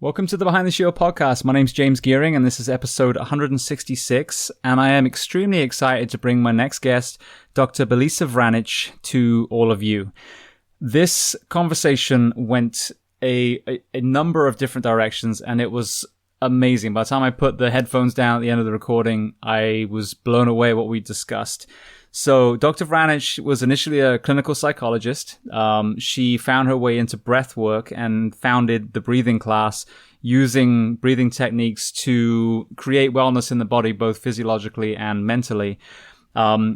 Welcome to the Behind the Shield podcast. My name's James Gearing, and this is episode 166, and I am extremely excited to bring my next guest, Dr. Belisa Vranich, to all of you. This conversation went a number of different directions, and it was amazing. By the time I put the headphones down at the end of the recording, I was blown away what we discussed. So Dr. Vranich was initially a clinical psychologist. She found her way into breathwork and founded the breathing class using breathing techniques to create wellness in the body, both physiologically and mentally.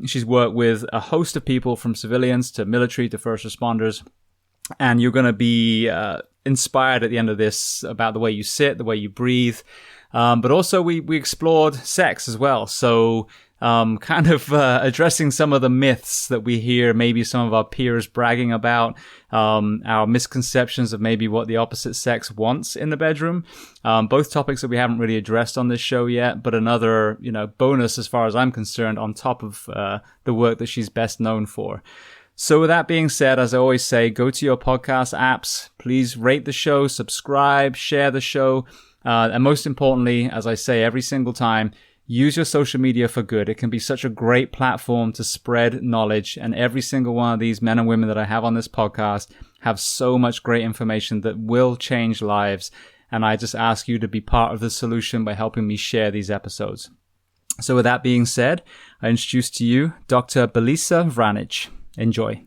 She's worked with a host of people from civilians to military to first responders. And you're going to be inspired at the end of this about the way you sit, the way you breathe. But also we explored sex as well. So addressing some of the myths that we hear, maybe some of our peers bragging about, our misconceptions of maybe what the opposite sex wants in the bedroom. Both topics that we haven't really addressed on this show yet, but another, bonus as far as I'm concerned on top of the work that she's best known for. So with that being said, as I always say, go to your podcast apps. Please rate the show, subscribe, share the show. And most importantly, as I say every single time, use your social media for good. It can be such a great platform to spread knowledge. And every single one of these men and women that I have on this podcast have so much great information that will change lives. And I just ask you to be part of the solution by helping me share these episodes. So with that being said, I introduce to you Dr. Belisa Vranich. Enjoy.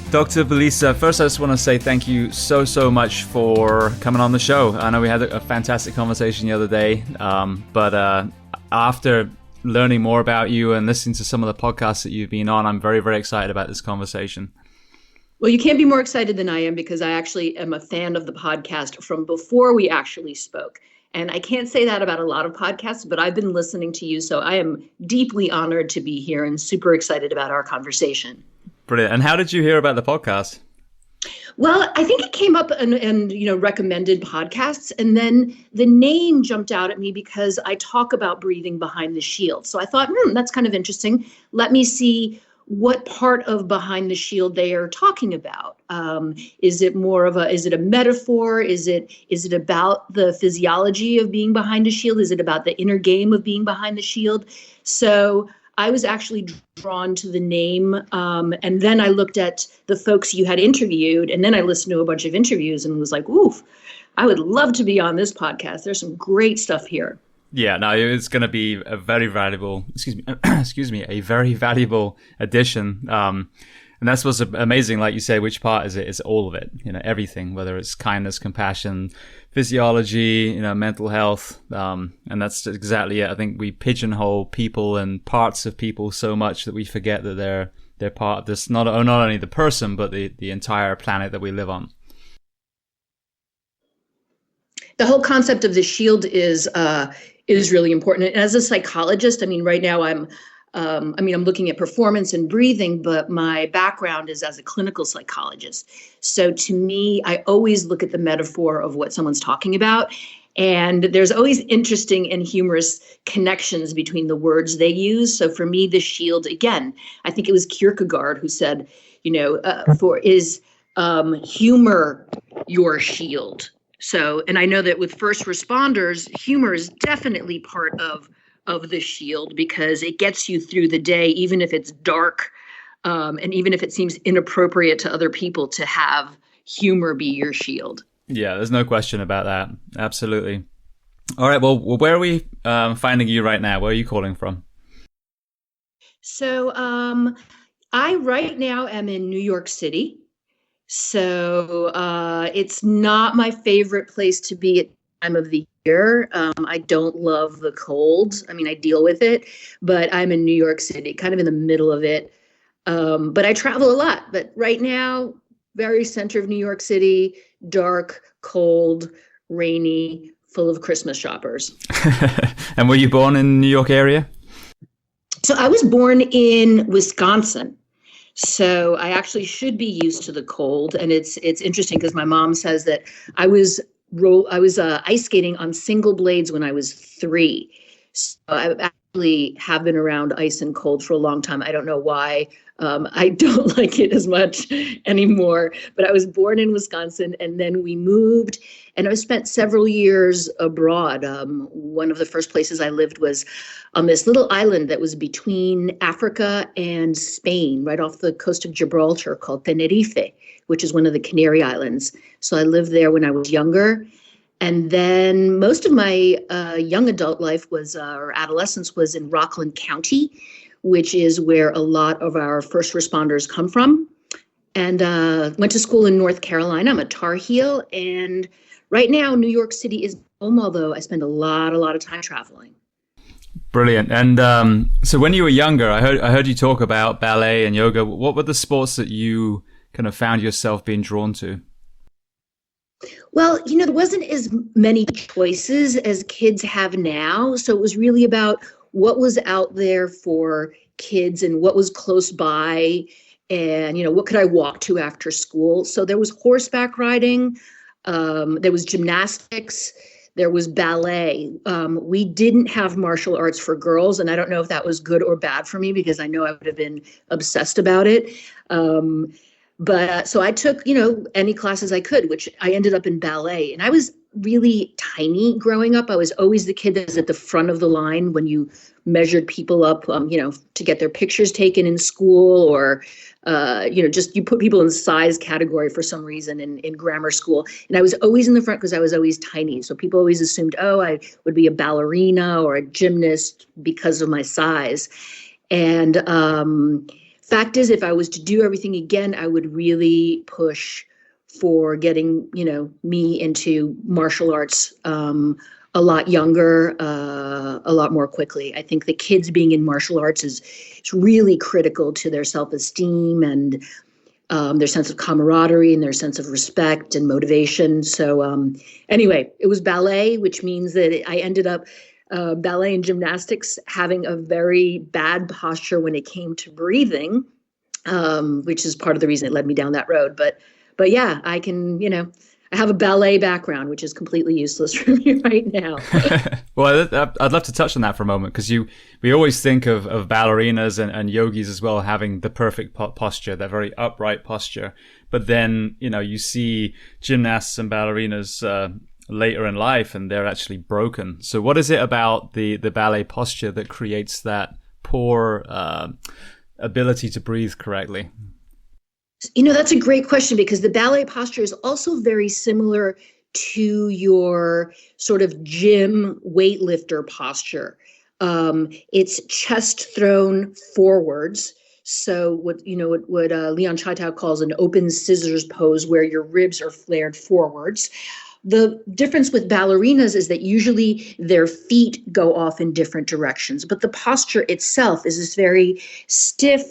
Dr. Belisa, first I just want to say thank you so much for coming on the show. I know we had a fantastic conversation the other day, but after learning more about you and listening to some of the podcasts that you've been on, I'm very, very excited about this conversation. Well, you can't be more excited than I am because I actually am a fan of the podcast from before we actually spoke. And I can't say that about a lot of podcasts, but I've been listening to you, so I am deeply honored to be here and super excited about our conversation. Brilliant. And how did you hear about the podcast? Well, I think it came up and recommended podcasts. And then the name jumped out at me because I talk about breathing behind the shield. So I thought, that's kind of interesting. Let me see what part of behind the shield they are talking about. Is it a metaphor? Is it about the physiology of being behind a shield? Is it about the inner game of being behind the shield? So I was actually drawn to the name, and then I looked at the folks you had interviewed, and then I listened to a bunch of interviews and was like, oof, I would love to be on this podcast. There's some great stuff here. Yeah, no, it's going to be a very valuable, a very valuable addition. And that's what's amazing, like you say, which part is it? It's all of it, everything, whether it's kindness, compassion, physiology, mental health. And that's exactly it. I think we pigeonhole people and parts of people so much that we forget that they're part of this, not only the person, but the entire planet that we live on. The whole concept of the shield is really important. And as a psychologist, right now I'm looking at performance and breathing, but my background is as a clinical psychologist. So to me, I always look at the metaphor of what someone's talking about. And there's always interesting and humorous connections between the words they use. So for me, the shield, again, I think it was Kierkegaard who said, humor your shield. So, and I know that with first responders, humor is definitely part of the shield because it gets you through the day, even if it's dark, and even if it seems inappropriate to other people, to have humor be your shield. Yeah, there's no question about that. Absolutely. All right. Well, where are we finding you right now? Where are you calling from? So I right now am in New York City. So it's not my favorite place to be at the time of the year. I don't love the cold. I deal with it, but I'm in New York City, kind of in the middle of it. But I travel a lot. But right now, very center of New York City, dark, cold, rainy, full of Christmas shoppers. And were you born in the New York area? So I was born in Wisconsin. So I actually should be used to the cold. And it's interesting because my mom says that I was ice skating on single blades when I was 3. So I actually have been around ice and cold for a long time. I don't know why. I don't like it as much anymore, but I was born in Wisconsin and then we moved and I spent several years abroad. One of the first places I lived was on this little island that was between Africa and Spain, right off the coast of Gibraltar, called Tenerife, which is one of the Canary Islands. So I lived there when I was younger. And then most of my young adult life or adolescence was in Rockland County, which is where a lot of our first responders come from. And went to school in North Carolina. I'm a Tar Heel. And right now, New York City is home, although I spend a lot of time traveling. Brilliant. And so when you were younger, I heard you talk about ballet and yoga. What were the sports that you kind of found yourself being drawn to? Well, there wasn't as many choices as kids have now. So it was really about what was out there for kids and what was close by and, what could I walk to after school? So there was horseback riding, there was gymnastics, there was ballet. We didn't have martial arts for girls, and I don't know if that was good or bad for me because I know I would have been obsessed about it. But so I took, any classes I could, which I ended up in ballet. And I was really tiny growing up. I was always the kid that was at the front of the line when you measured people up, to get their pictures taken in school or, just you put people in the size category for some reason in grammar school. And I was always in the front because I was always tiny. So people always assumed, I would be a ballerina or a gymnast because of my size. And fact is, if I was to do everything again, I would really push for getting, me into martial arts a lot younger, a lot more quickly. I think the kids being in martial arts is really critical to their self-esteem and their sense of camaraderie and their sense of respect and motivation. So anyway, it was ballet, which means that I ended up ballet and gymnastics having a very bad posture when it came to breathing, which is part of the reason it led me down that road. But yeah, I can, I have a ballet background, which is completely useless for me right now. Well, I'd love to touch on that for a moment because we always think of ballerinas and yogis as well having the perfect posture, that very upright posture. But then, you see gymnasts and ballerinas later in life and they're actually broken. So what is it about the ballet posture that creates that poor ability to breathe correctly? That's a great question because the ballet posture is also very similar to your sort of gym weightlifter posture. It's chest thrown forwards. So what Leon Chaitow calls an open scissors pose where your ribs are flared forwards. The difference with ballerinas is that usually their feet go off in different directions, but the posture itself is this very stiff,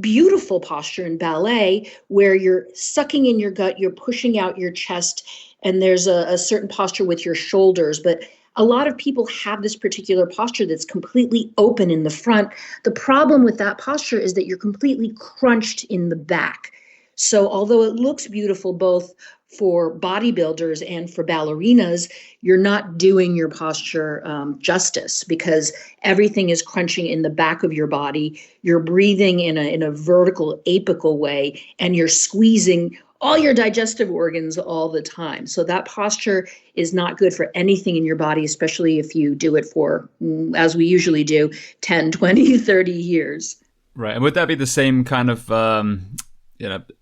beautiful posture in ballet where you're sucking in your gut, you're pushing out your chest, and there's a certain posture with your shoulders. But a lot of people have this particular posture that's completely open in the front. The problem with that posture is that you're completely crunched in the back. So although it looks beautiful both for bodybuilders and for ballerinas, you're not doing your posture justice because everything is crunching in the back of your body. You're breathing in a vertical apical way, and you're squeezing all your digestive organs all the time. So that posture is not good for anything in your body, especially if you do it for, as we usually do, 10, 20, 30 years. Right. And would that be the same kind of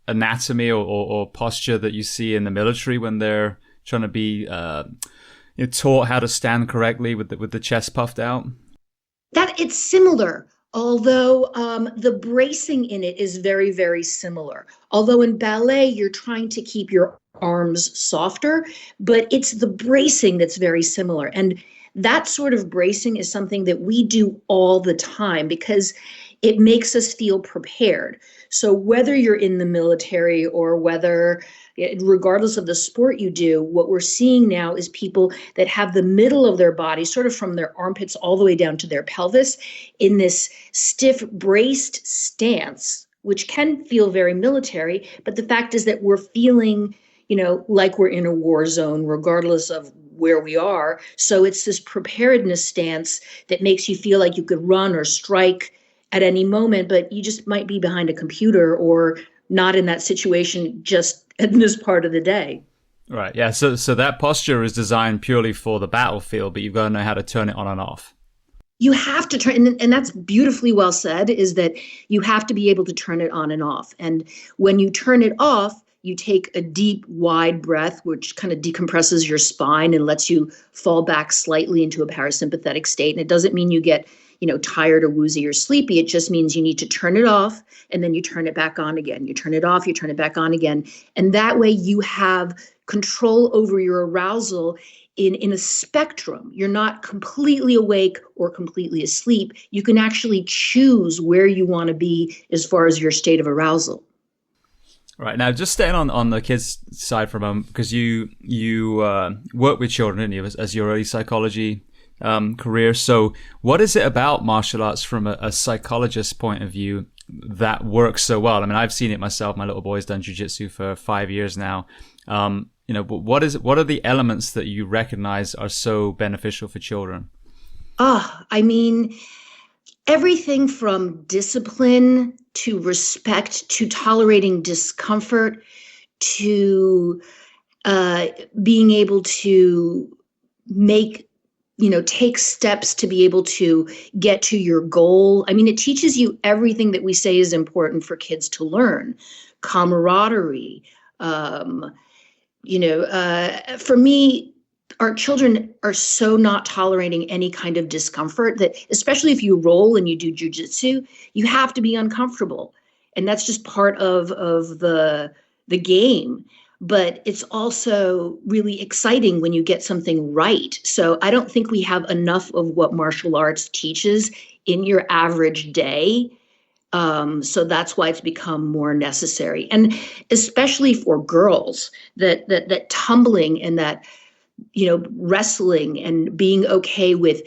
anatomy or posture that you see in the military when they're trying to be taught how to stand correctly with the chest puffed out? That it's similar, although the bracing in it is very, very similar. Although in ballet, you're trying to keep your arms softer, but it's the bracing that's very similar. And that sort of bracing is something that we do all the time because it makes us feel prepared. So whether you're in the military or whether, regardless of the sport you do, what we're seeing now is people that have the middle of their body, sort of from their armpits all the way down to their pelvis, in this stiff braced stance which can feel very military. But the fact is that we're feeling, like we're in a war zone, regardless of where we are. So it's this preparedness stance that makes you feel like you could run or strike at any moment, but you just might be behind a computer or not in that situation just in this part of the day. Right. Yeah. So that posture is designed purely for the battlefield, but you've got to know how to turn it on and off. You have to turn, and that's beautifully well said, is that you have to be able to turn it on and off. And when you turn it off, you take a deep, wide breath, which kind of decompresses your spine and lets you fall back slightly into a parasympathetic state. And it doesn't mean you get, tired or woozy or sleepy. It just means you need to turn it off and then you turn it back on again. You turn it off, you turn it back on again. And that way you have control over your arousal in a spectrum. You're not completely awake or completely asleep. You can actually choose where you want to be as far as your state of arousal. Right. Now, just staying on the kids' side for a moment, because you work with children, didn't you, as your early psychology career. So what is it about martial arts from a psychologist's point of view that works so well? I mean, I've seen it myself. My little boy's done jiu-jitsu for 5 years now. What are the elements that you recognize are so beneficial for children? Everything from discipline to respect to tolerating discomfort to being able to take steps to be able to get to your goal. It teaches you everything that we say is important for kids to learn. Camaraderie. For me, our children are so not tolerating any kind of discomfort that, especially if you roll and you do jujitsu, you have to be uncomfortable. And that's just part of the game. But it's also really exciting when you get something right. So I don't think we have enough of what martial arts teaches in your average day. So that's why it's become more necessary. And especially for girls, that tumbling and that, wrestling and being okay with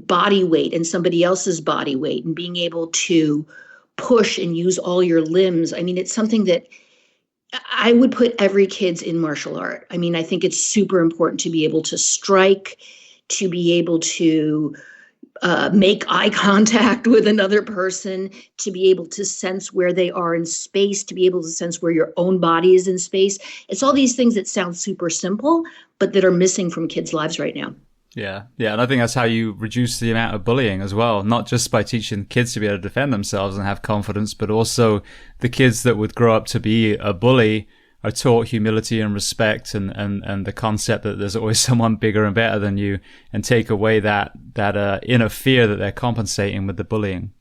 body weight and somebody else's body weight and being able to push and use all your limbs. It's something that I would put every kid's in martial art. I think it's super important to be able to strike, to be able to make eye contact with another person, to be able to sense where they are in space, to be able to sense where your own body is in space. It's all these things that sound super simple, but that are missing from kids' lives right now. Yeah. And I think that's how you reduce the amount of bullying as well, not just by teaching kids to be able to defend themselves and have confidence, but also the kids that would grow up to be a bully are taught humility and respect and the concept that there's always someone bigger and better than you, and take away that inner fear that they're compensating with the bullying.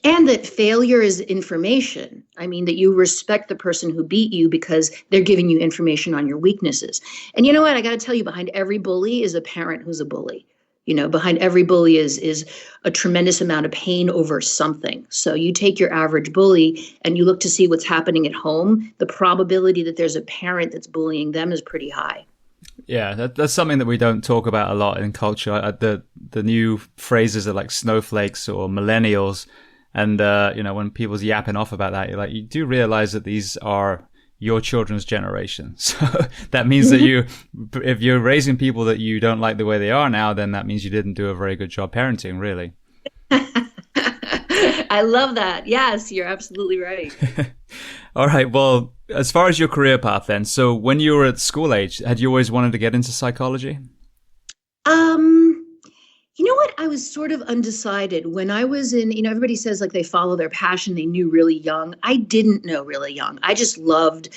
And that failure is information. That you respect the person who beat you because they're giving you information on your weaknesses. And you know what? I got to tell you, behind every bully is a parent who's a bully. Behind every bully is a tremendous amount of pain over something. So you take your average bully and you look to see what's happening at home. The probability that there's a parent that's bullying them is pretty high. Yeah, that's something that we don't talk about a lot in culture. The new phrases are like snowflakes or millennials. And, when people's yapping off about that, you're like, you do realize that these are your children's generation. So that means that if you're raising people that you don't like the way they are now, then that means you didn't do a very good job parenting, really. I love that. Yes, you're absolutely right. All right. Well, as far as your career path then, so when you were at school age, had you always wanted to get into psychology? You know what? I was sort of undecided when I was in, everybody says like they follow their passion. They knew really young. I didn't know really young. I just loved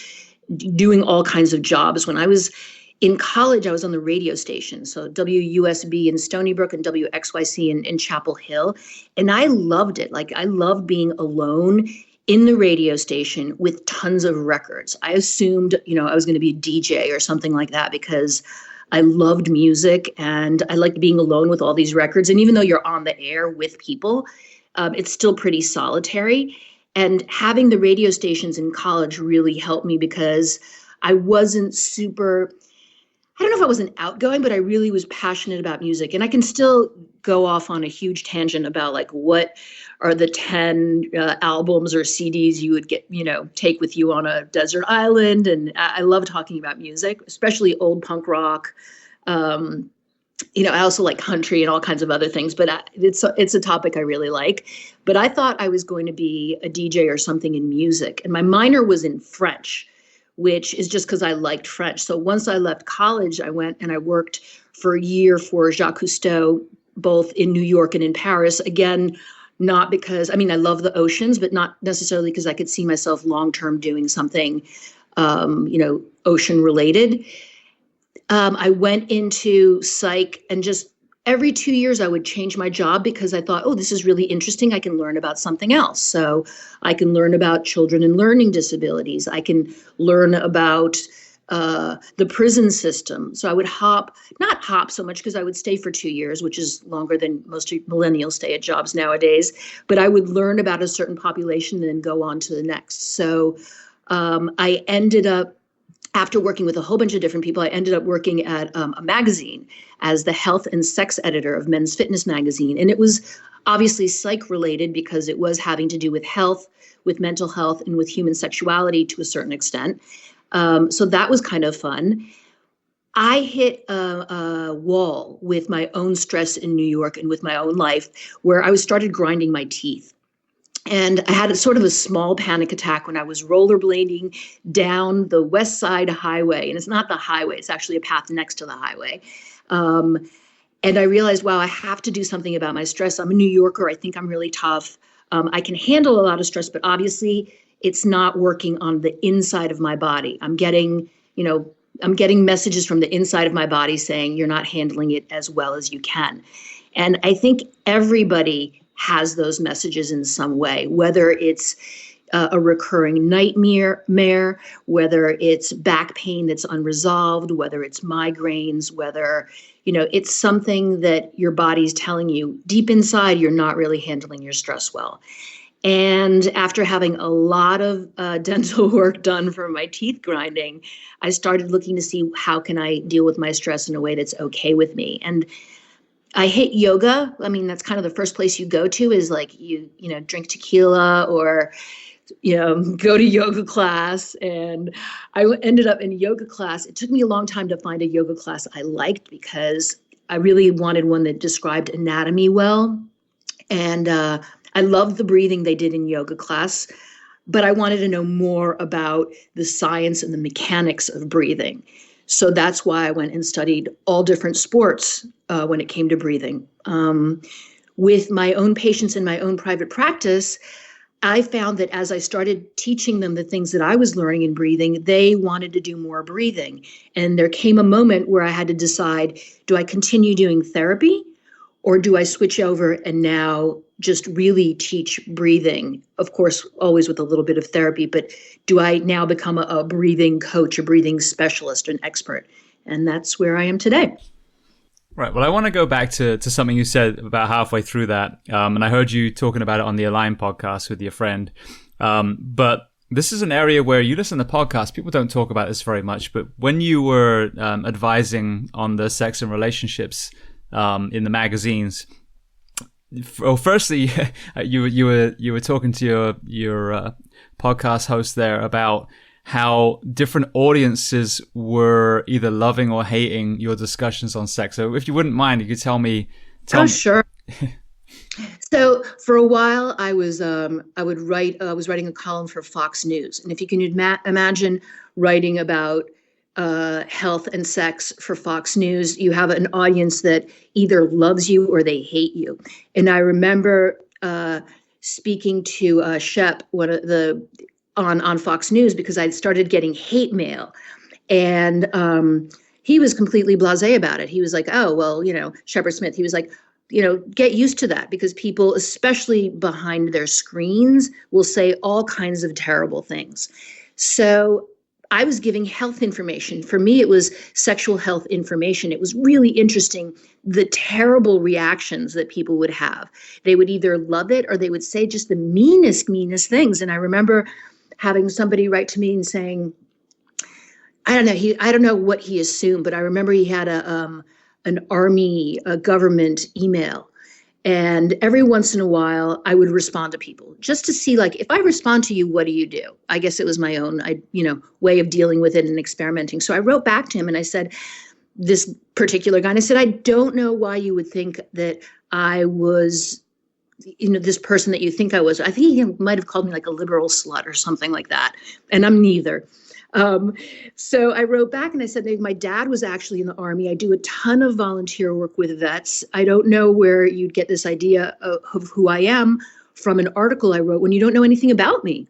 doing all kinds of jobs. When I was in college, I was on the radio station. So WUSB in Stony Brook and WXYC in Chapel Hill. And I loved it. Like I loved being alone in the radio station with tons of records. I assumed, I was going to be a DJ or something like that because I loved music and I liked being alone with all these records. And even though you're on the air with people, it's still pretty solitary. And having the radio stations in college really helped me because I wasn't super, I don't know if I wasn't outgoing, but I really was passionate about music. And I can still go off on a huge tangent about like what are the 10 albums or CDs you would take with you on a desert island. And I love talking about music, especially old punk rock. I also like country and all kinds of other things, but it's a topic I really like. But I thought I was going to be a DJ or something in music. And my minor was in French, which is just because I liked French. So once I left college, I went and I worked for a year for Jacques Cousteau, both in New York and in Paris. Again, not because, I love the oceans, but not necessarily because I could see myself long-term doing something, ocean related. I went into psych, and just every 2 years I would change my job because I thought, oh, this is really interesting. I can learn about something else. So I can learn about children and learning disabilities. I can learn about the prison system. So I would not hop so much because I would stay for 2 years, which is longer than most millennials stay at jobs nowadays. But I would learn about a certain population and then go on to the next. So I ended up, after working with a whole bunch of different people, I ended up working at a magazine as the health and sex editor of Men's Fitness magazine. And it was obviously psych related because it was having to do with health, with mental health, and with human sexuality to a certain extent. So that was kind of fun. I hit a wall with my own stress in New York and with my own life where I started grinding my teeth. And I had a sort of a small panic attack when I was rollerblading down the West Side Highway. And it's not the highway, it's actually a path next to the highway. And I realized, wow, I have to do something about my stress. I'm a New Yorker. I think I'm really tough. I can handle a lot of stress, but obviously it's not working on the inside of my body. I'm getting messages from the inside of my body saying you're not handling it as well as you can. And I think everybody has those messages in some way, whether it's a recurring nightmare, whether it's back pain that's unresolved, whether it's migraines, whether, it's something that your body's telling you deep inside, you're not really handling your stress well. And after having a lot of dental work done for my teeth grinding, I started looking to see how can I deal with my stress in a way that's okay with me. And I hate yoga. That's kind of the first place you go to is like you drink tequila or, go to yoga class. And I ended up in yoga class. It took me a long time to find a yoga class I liked because I really wanted one that described anatomy well. And I loved the breathing they did in yoga class, but I wanted to know more about the science and the mechanics of breathing. So that's why I went and studied all different sports when it came to breathing. With my own patients in my own private practice, I found that as I started teaching them the things that I was learning in breathing, they wanted to do more breathing. And there came a moment where I had to decide, do I continue doing therapy or do I switch over and now just really teach breathing? Of course, always with a little bit of therapy, but do I now become a breathing coach, a breathing specialist, an expert? And that's where I am today. Right. Well, I want to go back to something you said about halfway through that. And I heard you talking about it on the Align podcast with your friend. But this is an area where you listen to podcasts. People don't talk about this very much. But when you were advising on the sex and relationships in the magazines, well, firstly, you were talking to your podcast host there about how different audiences were either loving or hating your discussions on sex. So if you wouldn't mind, you could tell me. Sure. So for a while, I was writing a column for Fox News, and if you can imagine writing about health and sex for Fox News, you have an audience that either loves you or they hate you. And I remember speaking to Shep, one of the on Fox News, because I'd started getting hate mail, and he was completely blasé about it. He was like, "Oh, well, Shepard Smith." He was like, get used to that, because people, especially behind their screens, will say all kinds of terrible things. So I was giving health information. For me, it was sexual health information. It was really interesting, the terrible reactions that people would have. They would either love it or they would say just the meanest things. And I remember having somebody write to me and saying, I don't know. I don't know what he assumed, but I remember he had an army, a government email. And every once in a while, I would respond to people just to see, like, if I respond to you, what do you do? I guess it was my own, way of dealing with it and experimenting. So I wrote back to him and I said, this particular guy, and I said, I don't know why you would think that I was, this person that you think I was. I think he might have called me like a liberal slut or something like that. And I'm neither. So I wrote back and I said, my dad was actually in the Army. I do a ton of volunteer work with vets. I don't know where you'd get this idea of who I am from an article I wrote when you don't know anything about me.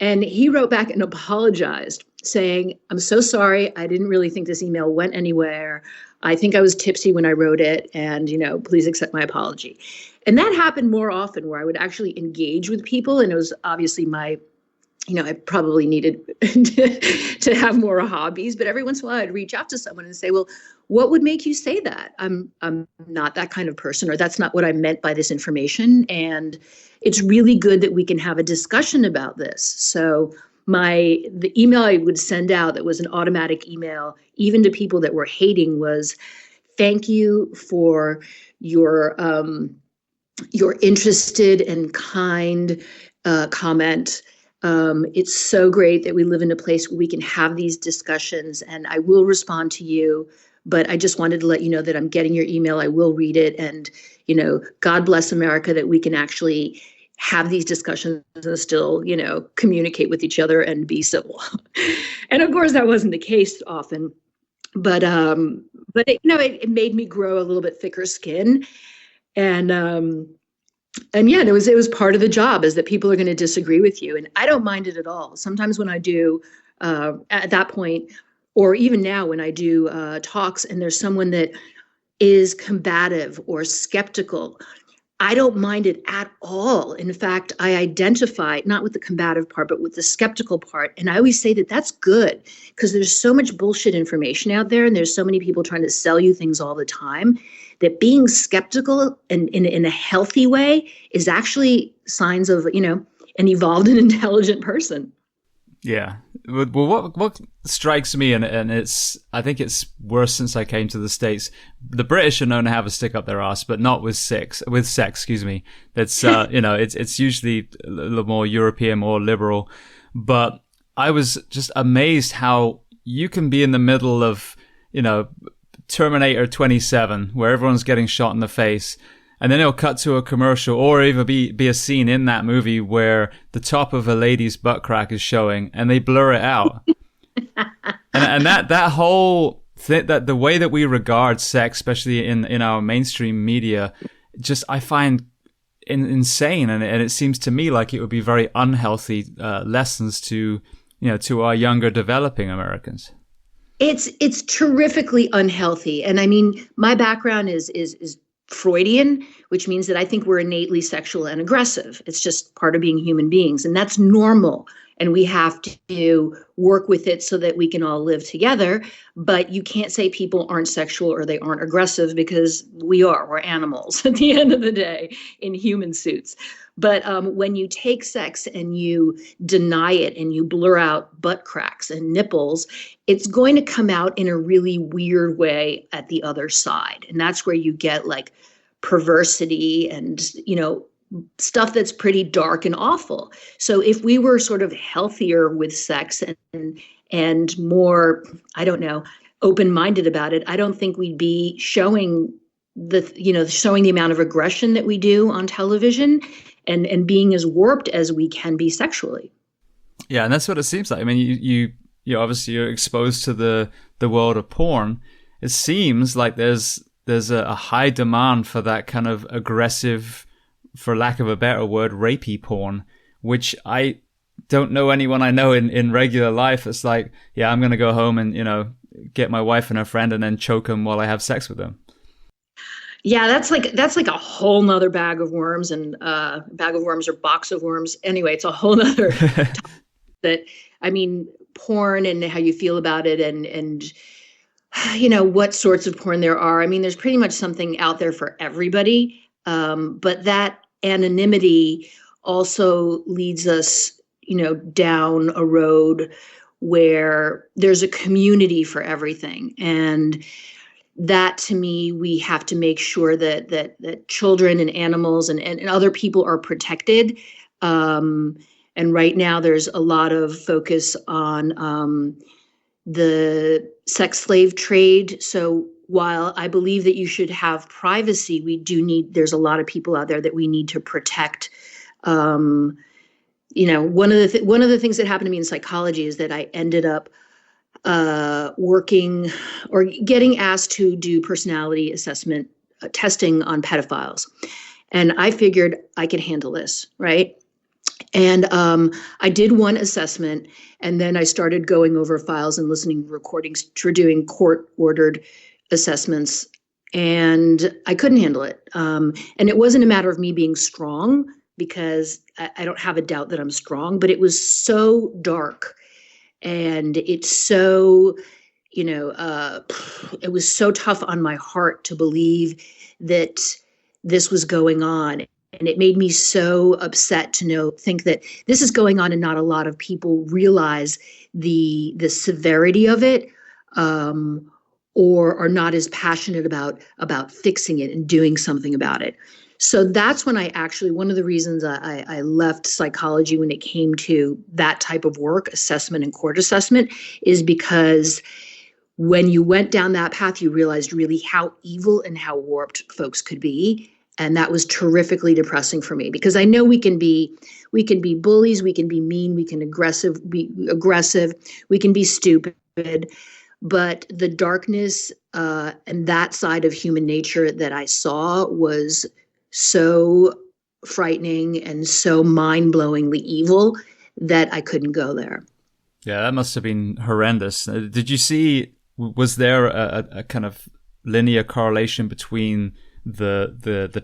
And he wrote back and apologized, saying, I'm so sorry. I didn't really think this email went anywhere. I think I was tipsy when I wrote it. And, please accept my apology. And that happened more often, where I would actually engage with people. And it was obviously I probably needed to have more hobbies, but every once in a while I'd reach out to someone and say, well, what would make you say that? I'm not that kind of person, or that's not what I meant by this information. And it's really good that we can have a discussion about this. So the email I would send out, that was an automatic email, even to people that were hating, was, thank you for your interested and kind comment. It's so great that we live in a place where we can have these discussions, and I will respond to you, but I just wanted to let you know that I'm getting your email. I will read it. And, God bless America, that we can actually have these discussions and still, communicate with each other and be civil. And of course that wasn't the case often, but it made me grow a little bit thicker skin. And yeah, it was part of the job, is that people are going to disagree with you. And I don't mind it at all. Sometimes when I do, at that point, or even now when I do talks and there's someone that is combative or skeptical, I don't mind it at all. In fact, I identify not with the combative part, but with the skeptical part. And I always say that that's good, because there's so much bullshit information out there, and there's so many people trying to sell you things all the time, that being skeptical and in a healthy way is actually signs of, an evolved and intelligent person. Yeah. Well, what strikes me, and I think it's worse since I came to the States. The British are known to have a stick up their ass, but not with sex. Excuse me. That's it's usually a little more European, more liberal. But I was just amazed how you can be in the middle of, Terminator 27, where everyone's getting shot in the face, and then it'll cut to a commercial, or even be a scene in that movie where the top of a lady's butt crack is showing, and they blur it out. and that whole thing, that the way that we regard sex, especially in our mainstream media, just I find insane, and it seems to me like it would be very unhealthy lessons to our younger developing Americans. It's terrifically unhealthy. And I mean, my background is Freudian, which means that I think we're innately sexual and aggressive. It's just part of being human beings, and that's normal. And we have to work with it so that we can all live together. But you can't say people aren't sexual or they aren't aggressive, because we're animals at the end of the day in human suits. But when you take sex and you deny it and you blur out butt cracks and nipples, it's going to come out in a really weird way at the other side. And that's where you get like perversity and, stuff that's pretty dark and awful. So if we were sort of healthier with sex and more, I don't know, open-minded about it, I don't think we'd be showing the amount of aggression that we do on television and being as warped as we can be sexually. Yeah, and that's what it seems like. I mean, you obviously you're exposed to the world of porn. It seems like there's a high demand for that kind of aggressive, for lack of a better word, rapey porn, which I don't know anyone I know in regular life. It's like, yeah, I'm going to go home and, get my wife and her friend and then choke them while I have sex with them. Yeah, that's like a whole nother bag of worms, and bag of worms or box of worms. Anyway, it's a whole nother topic. That, I mean, porn and how you feel about it and what sorts of porn there are. I mean, there's pretty much something out there for everybody. But that anonymity also leads us, down a road where there's a community for everything. And that, to me, we have to make sure that children and animals and other people are protected. And right now there's a lot of focus on the sex slave trade. So while I believe that you should have privacy, there's a lot of people out there that we need to protect. One of the things that happened to me in psychology is that I ended up working or getting asked to do personality assessment testing on pedophiles. And I figured I could handle this, right? And I did one assessment, and then I started going over files and listening to recordings for doing court-ordered assessments, and I couldn't handle it. And it wasn't a matter of me being strong, because I don't have a doubt that I'm strong, but it was so dark. And it's so, it was so tough on my heart to believe that this was going on. And it made me so upset to think that this is going on and not a lot of people realize the severity of it, or are not as passionate about fixing it and doing something about it. So that's when one of the reasons I left psychology when it came to that type of work, assessment and court assessment, is because when you went down that path, you realized really how evil and how warped folks could be. And that was terrifically depressing for me, because I know we can be bullies, we can be mean, we can be aggressive, we can be stupid, but the darkness and that side of human nature that I saw was so frightening and so mind-blowingly evil that I couldn't go there. Yeah, that must have been horrendous. Did you see, was there a kind of linear correlation between the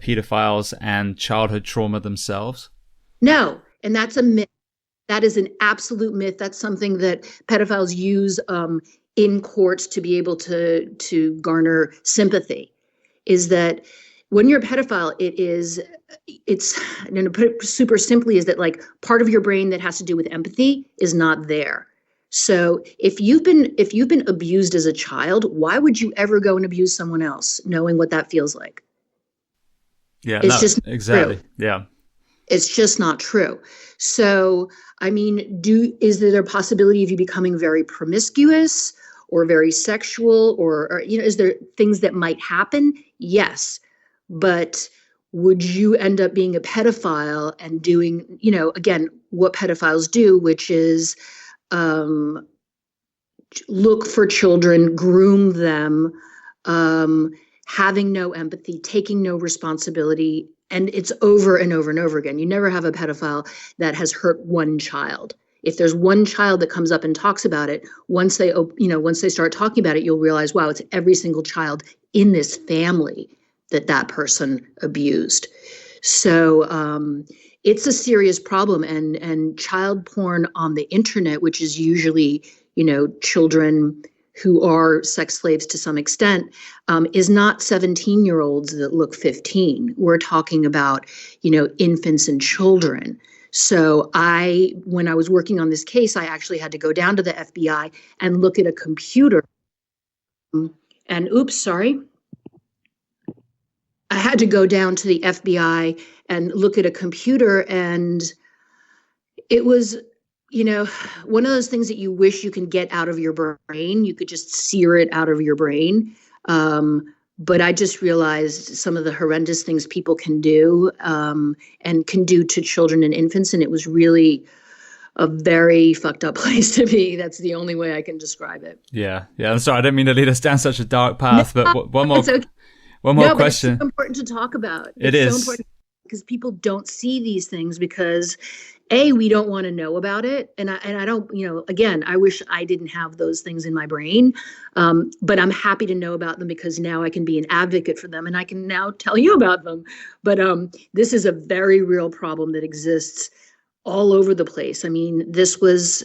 pedophiles and childhood trauma themselves? No, and that's a myth. That is an absolute myth. That's something that pedophiles use in courts to be able to garner sympathy. Is that when you're a pedophile, it's to put it super simply, is that like part of your brain that has to do with empathy is not there. So if you've been abused as a child, why would you ever go and abuse someone else, knowing what that feels like? Yeah, it's just exactly. True. Yeah, it's just not true. So, I mean, is there a possibility of you becoming very promiscuous or very sexual, or is there things that might happen? Yes, but would you end up being a pedophile and doing, again, what pedophiles do, which is look for children, groom them, having no empathy, taking no responsibility, and it's over and over and over again. You never have a pedophile that has hurt one child. If there's one child that comes up and talks about it, once they start talking about it, you'll realize, wow, it's every single child in this family that person abused. So it's a serious problem, and child porn on the internet, which is usually, children who are sex slaves to some extent, is not 17-year-olds that look 15. We're talking about, infants and children. So when I was working on this case, I actually had to go down to the FBI and look at a computer. And I had to go down to the FBI and look at a computer, and it was, one of those things that you wish you can get out of your brain. You could just sear it out of your brain. But I just realized some of the horrendous things people can do and can do to children and infants. And it was really a very fucked up place to be. That's the only way I can describe it. Yeah. I'm sorry. I didn't mean to lead us down such a dark path, but one more okay. One more no, question. It's so important to talk about. It is so important because people don't see these things because we don't want to know about it. And I don't, again, I wish I didn't have those things in my brain. But I'm happy to know about them because now I can be an advocate for them and I can now tell you about them. But this is a very real problem that exists all over the place. I mean, this is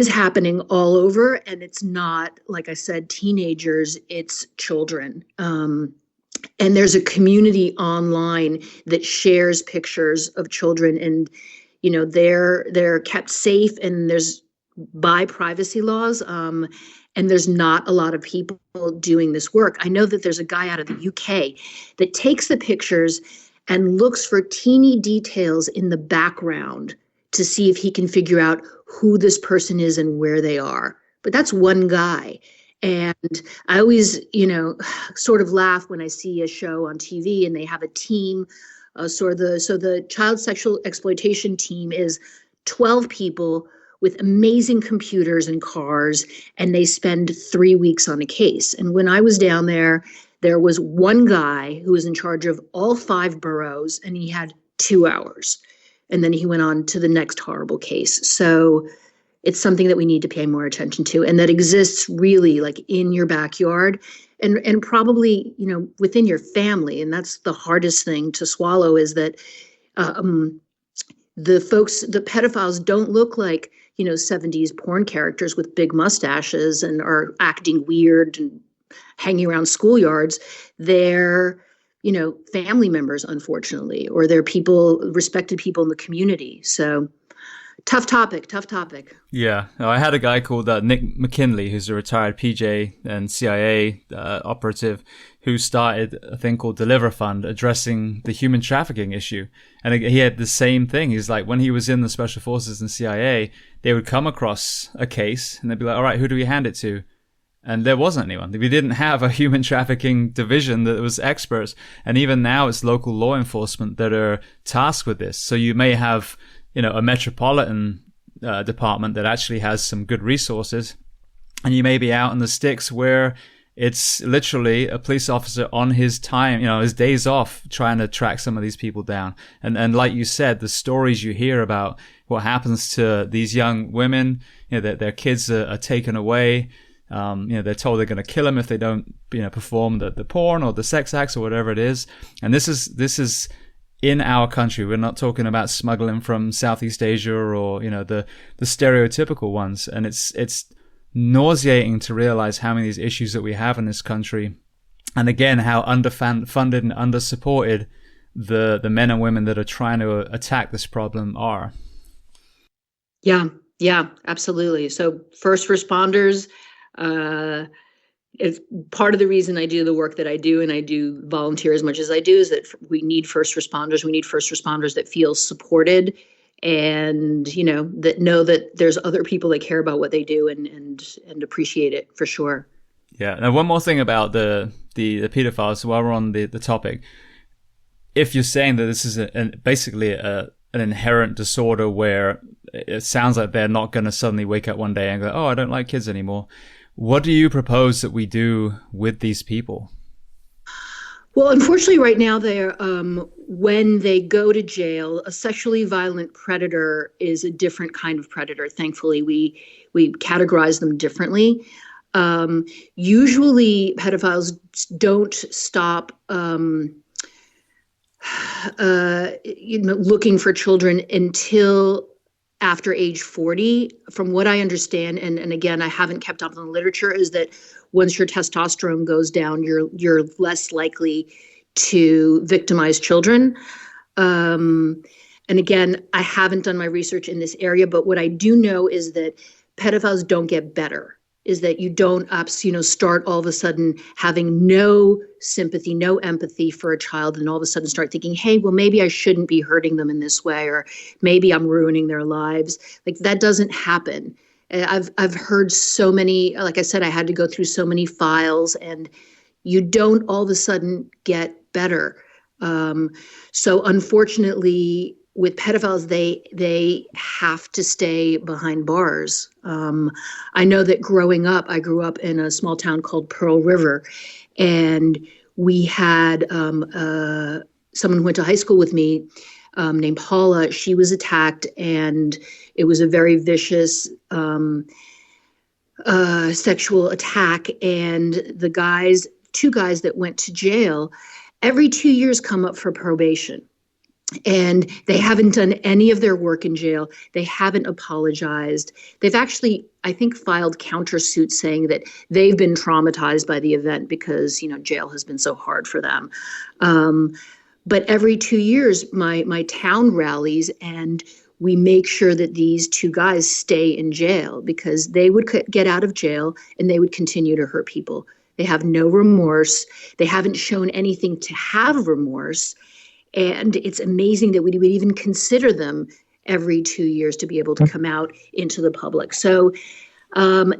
happening all over, and it's not, like I said, teenagers, it's children. And there's a community online that shares pictures of children, and they're kept safe, and there's by privacy laws. And there's not a lot of people doing this work. I know that there's a guy out of the UK that takes the pictures and looks for teeny details in the background to see if he can figure out who this person is and where they are. But that's one guy. And I always, sort of laugh when I see a show on TV and they have a team. So the child sexual exploitation team is 12 people with amazing computers and cars, and they spend 3 weeks on a case. And when I was down there, there was one guy who was in charge of all 5 boroughs, and he had 2 hours. And then he went on to the next horrible case. So it's something that we need to pay more attention to, and that exists really like in your backyard and probably, within your family. And that's the hardest thing to swallow, is that the pedophiles don't look like, 70s porn characters with big mustaches and are acting weird and hanging around schoolyards. They're, family members, unfortunately, or they're respected people in the community. So tough topic. Yeah. I had a guy called Nick McKinley, who's a retired PJ and CIA operative, who started a thing called Deliver Fund, addressing the human trafficking issue. And he had the same thing. He's like, when he was in the Special Forces and CIA, they would come across a case and they'd be like, all right, who do we hand it to? And there wasn't anyone. We didn't have a human trafficking division that was experts. And even now it's local law enforcement that are tasked with this. So you may have, a metropolitan department that actually has some good resources. And you may be out in the sticks where it's literally a police officer on his time, his days off, trying to track some of these people down. And like you said, the stories you hear about what happens to these young women, their kids are taken away. They're told they're going to kill them if they don't, perform the porn or the sex acts or whatever it is. And this is in our country. We're not talking about smuggling from Southeast Asia or, the stereotypical ones. And it's nauseating to realize how many of these issues that we have in this country. And again, how underfunded and undersupported the men and women that are trying to attack this problem are. Yeah, absolutely. So first responders, it's part of the reason I do the work that I do, and I do volunteer as much as I do, is that we need first responders. We need first responders that feel supported and, that know that there's other people that care about what they do and appreciate it, for sure. Yeah. Now, one more thing about the pedophiles while we're on the topic. If you're saying that this is basically an inherent disorder where it sounds like they're not going to suddenly wake up one day and go, oh, I don't like kids anymore. What do you propose that we do with these people? Well, unfortunately, right now, when they go to jail, a sexually violent predator is a different kind of predator. Thankfully, we categorize them differently. Usually, pedophiles don't stop looking for children until after age 40. From what I understand, and again, I haven't kept up on the literature, is that once your testosterone goes down, you're less likely to victimize children. And again, I haven't done my research in this area, but what I do know is that pedophiles don't get better, is that you don't start all of a sudden having no sympathy, no empathy for a child, and all of a sudden start thinking, hey, well, maybe I shouldn't be hurting them in this way, or maybe I'm ruining their lives. Like, that doesn't happen. I've heard so many, like I said, I had to go through so many files, and you don't all of a sudden get better. So unfortunately, with pedophiles, they have to stay behind bars. I know that growing up, I grew up in a small town called Pearl River, and we had someone who went to high school with me named Paula. She was attacked, and it was a very vicious sexual attack. And the two guys that went to jail, every 2 years come up for probation. And they haven't done any of their work in jail. They haven't apologized. They've actually, I think, filed countersuits saying that they've been traumatized by the event because, jail has been so hard for them. But every 2 years, my town rallies, and we make sure that these two guys stay in jail, because they would get out of jail and they would continue to hurt people. They have no remorse. They haven't shown anything to have remorse. And it's amazing that we would even consider them every 2 years to be able to come out into the public. So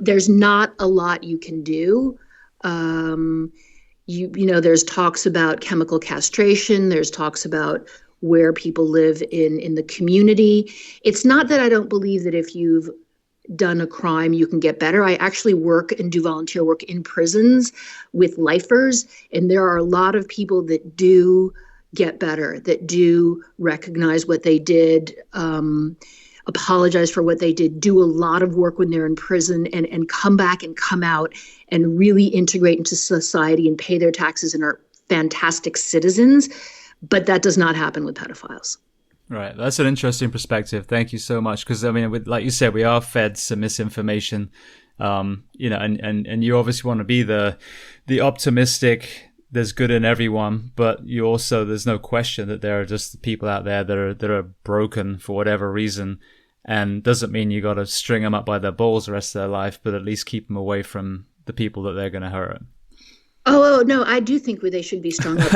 there's not a lot you can do. There's talks about chemical castration. There's talks about where people live in the community. It's not that I don't believe that if you've done a crime, you can get better. I actually work and do volunteer work in prisons with lifers, and there are a lot of people that do get better, that do recognize what they did, apologize for what they did, do a lot of work when they're in prison, and come back and come out and really integrate into society and pay their taxes and are fantastic citizens. But that does not happen with pedophiles. Right. That's an interesting perspective. Thank you so much. Because, I mean, like you said, we are fed some misinformation, and you obviously want to be the optimistic, there's good in everyone, but you also, there's no question that there are just people out there that are broken for whatever reason. And doesn't mean you got to string them up by their balls the rest of their life, but at least keep them away from the people that they're going to hurt. Oh, no, I do think they should be strung up.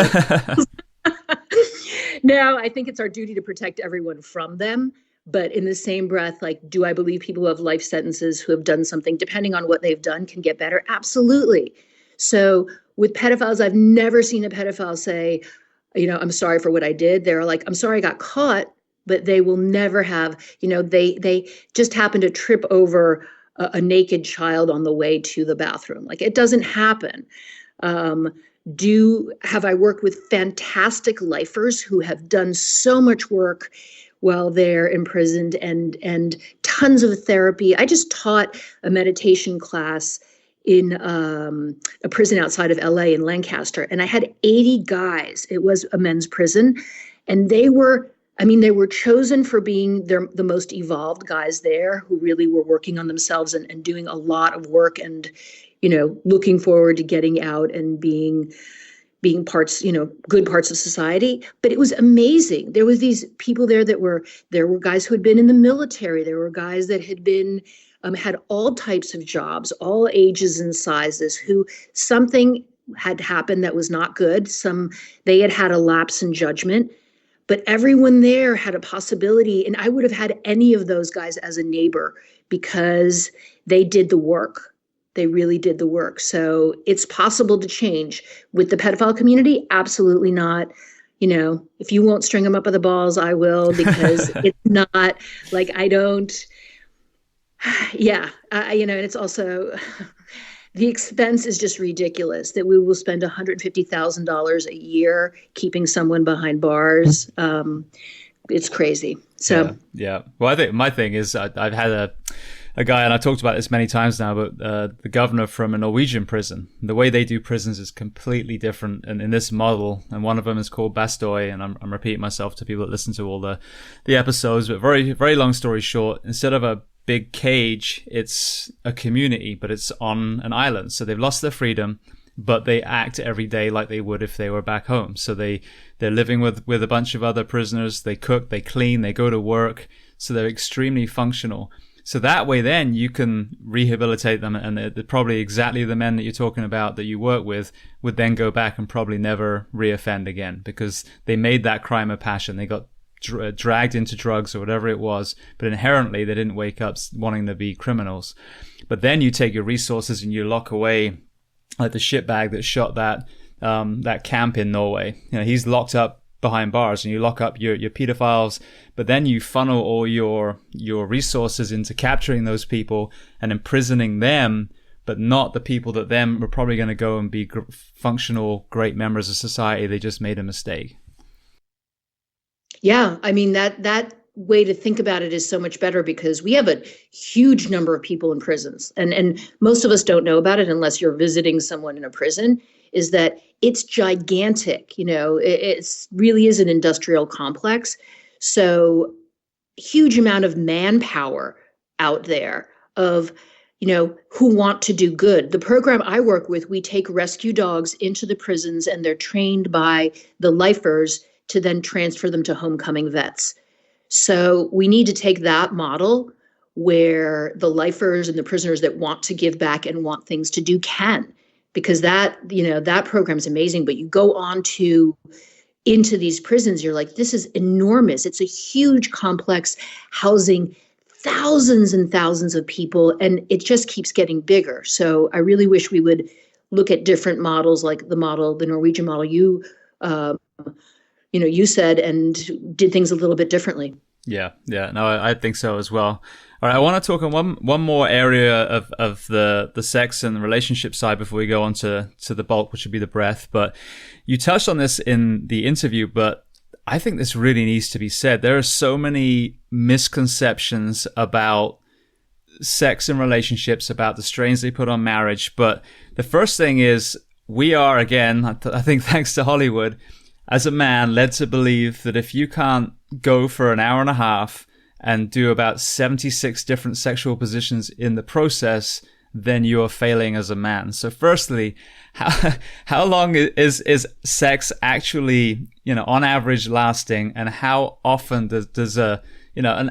No, I think it's our duty to protect everyone from them. But in the same breath, like, do I believe people who have life sentences, who have done something, depending on what they've done, can get better? Absolutely. So with pedophiles, I've never seen a pedophile say, I'm sorry for what I did. They're like, I'm sorry I got caught, but they will never have, they just happen to trip over a naked child on the way to the bathroom. Like, it doesn't happen. Have I worked with fantastic lifers who have done so much work while they're imprisoned and tons of therapy. I just taught a meditation class in a prison outside of LA in Lancaster, and I had 80 guys. It was a men's prison, and they were chosen for being the most evolved guys there, who really were working on themselves and doing a lot of work and, looking forward to getting out and being parts, good parts of society. But it was amazing. There was these people there there were guys who had been in the military. There were guys that had been, had all types of jobs, all ages and sizes, who something had happened that was not good. They had a lapse in judgment, but everyone there had a possibility. And I would have had any of those guys as a neighbor because they did the work. They really did the work. So it's possible to change. With the pedophile community, absolutely not. If you won't string them up by the balls, I will, because it's not like I don't. Yeah. And it's also, the expense is just ridiculous that we will spend $150,000 a year keeping someone behind bars. It's crazy. So, yeah. Well, I think my thing is I've had a guy, and I've talked about this many times now, but the governor from a Norwegian prison. The way they do prisons is completely different in this model, and one of them is called Bastoy, and I'm repeating myself to people that listen to all the episodes, but very, very long story short, instead of a big cage, it's a community, but it's on an island. So they've lost their freedom, but they act every day like they would if they were back home. So they're living with a bunch of other prisoners. They cook, they clean, they go to work. So they're extremely functional. So that way then you can rehabilitate them, and they're probably exactly the men that you're talking about that you work with would then go back and probably never reoffend again, because they made that crime a passion. They got dragged into drugs or whatever it was, but inherently they didn't wake up wanting to be criminals. But then you take your resources and you lock away, like the shitbag that shot that camp in Norway. He's locked up behind bars, and you lock up your pedophiles, but then you funnel all your resources into capturing those people and imprisoning them, but not the people that them are probably going to go and be functional, great members of society. They just made a mistake. Yeah, that way to think about it is so much better, because we have a huge number of people in prisons, and most of us don't know about it unless you're visiting someone in a prison, is that it's gigantic. It really is an industrial complex. So huge amount of manpower out there of, who want to do good. The program I work with, we take rescue dogs into the prisons, and they're trained by the lifers to then transfer them to homecoming vets. So we need to take that model where the lifers and the prisoners that want to give back and want things to do can, because that program is amazing. But you go on into these prisons, you're like, this is enormous. It's a huge complex housing thousands and thousands of people, and it just keeps getting bigger. So I really wish we would look at different models, like the Norwegian model you said, and did things a little bit differently. Yeah. No, I think so as well. All right, I want to talk on one more area of the sex and the relationship side before we go on to the bulk, which would be the breath. But you touched on this in the interview, but I think this really needs to be said. There are so many misconceptions about sex and relationships, about the strains they put on marriage. But the first thing is, we are, again, I think thanks to Hollywood, as a man, led to believe that if you can't go for an hour and a half and do about 76 different sexual positions in the process, then you are failing as a man. So firstly, how long is sex actually, on average lasting, and how often does an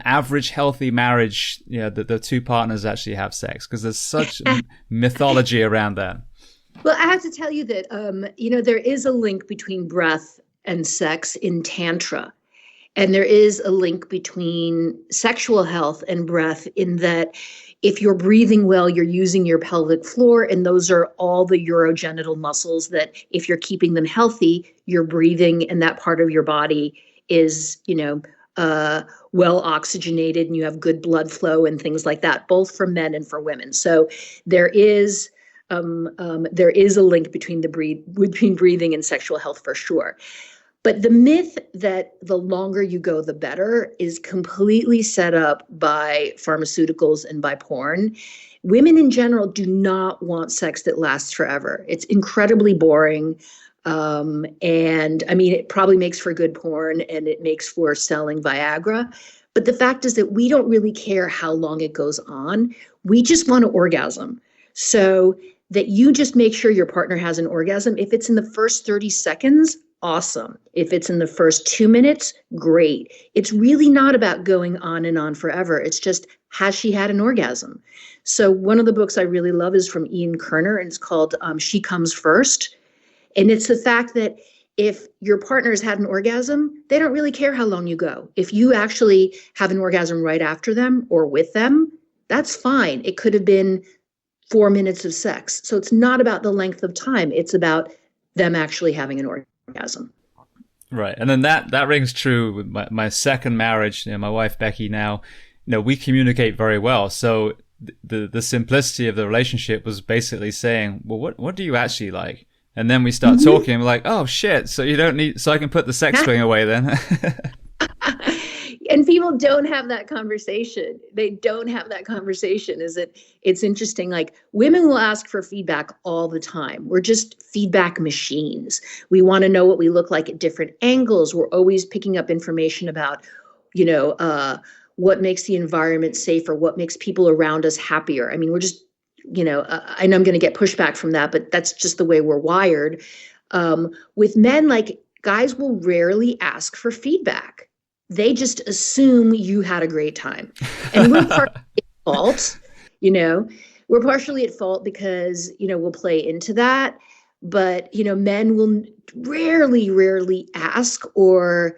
average healthy marriage, the two partners actually have sex? Because there's such mythology around that. Well, I have to tell you that, there is a link between breath and sex in Tantra. And there is a link between sexual health and breath, in that if you're breathing well, you're using your pelvic floor, and those are all the urogenital muscles that, if you're keeping them healthy, you're breathing, and that part of your body is, well oxygenated, and you have good blood flow and things like that, both for men and for women. So there is a link between breathing and sexual health for sure. But the myth that the longer you go, the better is completely set up by pharmaceuticals and by porn. Women in general do not want sex that lasts forever. It's incredibly boring. And I mean, it probably makes for good porn, and it makes for selling Viagra. But the fact is that we don't really care how long it goes on. We just want to orgasm. So that you just make sure your partner has an orgasm. If it's in the first 30 seconds, awesome. If it's in the first 2 minutes, great. It's really not about going on and on forever. It's just, has she had an orgasm? So one of the books I really love is from Ian Kerner, and it's called She Comes First. And it's the fact that if your partner has had an orgasm, they don't really care how long you go. If you actually have an orgasm right after them or with them, that's fine. It could have been 4 minutes of sex. So it's not about the length of time. It's about them actually having an orgasm. Right. And then that rings true with my second marriage. My wife, Becky, now, we communicate very well. So the simplicity of the relationship was basically saying, well, what do you actually like? And then we start talking, and we're like, oh shit, so I can put the sex swing away then. And people don't have that conversation. They don't have that conversation. It's interesting. Like, women will ask for feedback all the time. We're just feedback machines. We want to know what we look like at different angles. We're always picking up information about, what makes the environment safer, what makes people around us happier. I mean, we're just, I know I'm going to get pushback from that, but that's just the way we're wired. With men, like, guys will rarely ask for feedback. They just assume you had a great time. And we're partially at fault, we're partially at fault because, we'll play into that. But, men will rarely ask or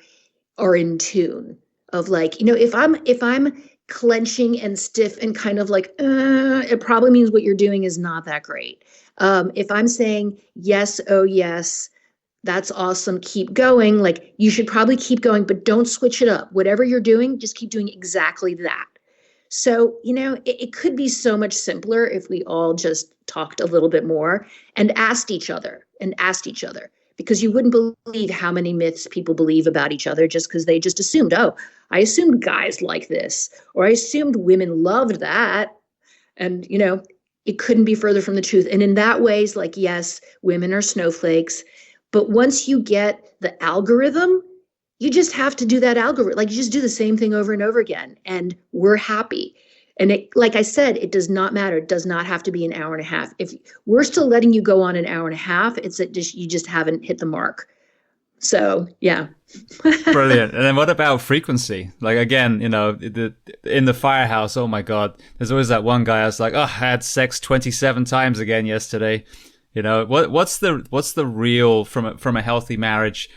are in tune of, like, if I'm clenching and stiff and kind of like, it probably means what you're doing is not that great. If I'm saying yes, oh yes, that's awesome, keep going, like, you should probably keep going, but don't switch it up. Whatever you're doing, just keep doing exactly that. So, it could be so much simpler if we all just talked a little bit more and asked each other, because you wouldn't believe how many myths people believe about each other just because they just assumed, oh, I assumed guys like this, or I assumed women loved that. And, it couldn't be further from the truth. And in that way, it's like, yes, women are snowflakes. But once you get the algorithm, you just have to do that algorithm. Like, you just do the same thing over and over again, and we're happy. And like I said, it does not matter. It does not have to be an hour and a half. If we're still letting you go on an hour and a half, it's that you just haven't hit the mark. So, yeah. Brilliant. And then what about frequency? Like, again, in the firehouse, oh my God, there's always that one guy that's like, oh, I had sex 27 times again yesterday. What's the real from a healthy marriage?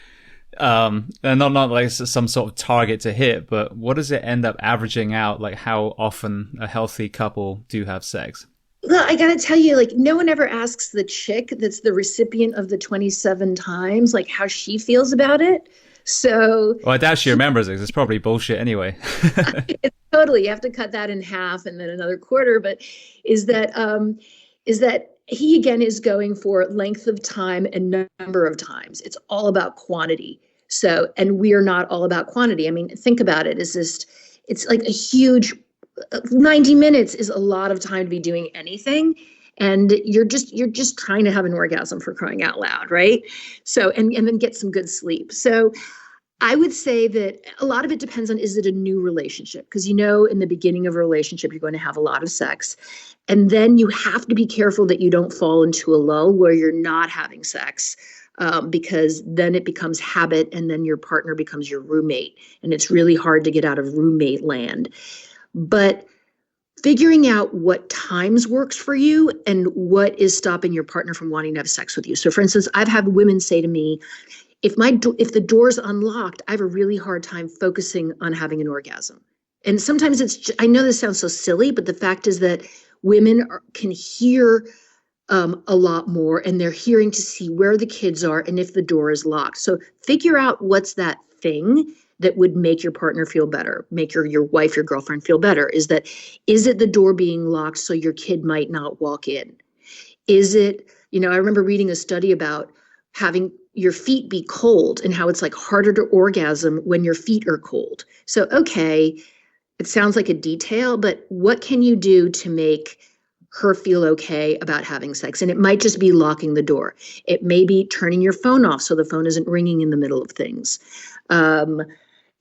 And not like some sort of target to hit, but what does it end up averaging out? Like, how often a healthy couple do have sex? Well, I got to tell you, like, no one ever asks the chick that's the recipient of the 27 times, like, how she feels about it. So, well, I doubt she remembers it. 'Cause it's probably bullshit anyway. It's totally, you have to cut that in half and then another quarter. But is that he again is going for length of time and number of times. It's all about quantity. So, and we are not all about quantity. I mean, think about it. It's like a huge 90 minutes is a lot of time to be doing anything. And you're just trying to have an orgasm, for crying out loud, right? So, and then get some good sleep. So I would say that a lot of it depends on, is it a new relationship? Because, in the beginning of a relationship, you're going to have a lot of sex. And then you have to be careful that you don't fall into a lull where you're not having sex, because then it becomes habit and then your partner becomes your roommate. And it's really hard to get out of roommate land. But figuring out what times works for you and what is stopping your partner from wanting to have sex with you. So, for instance, I've had women say to me, if the door's unlocked, I have a really hard time focusing on having an orgasm. And sometimes I know this sounds so silly, but the fact is that women can hear a lot more, and they're hearing to see where the kids are and if the door is locked. So figure out what's that thing that would make your partner feel better, make your wife, your girlfriend feel better. Is it the door being locked so your kid might not walk in? Is it, I remember reading a study about having your feet be cold and how it's like harder to orgasm when your feet are cold. So, okay, it sounds like a detail, but what can you do to make her feel okay about having sex? And it might just be locking the door. It may be turning your phone off so the phone isn't ringing in the middle of things.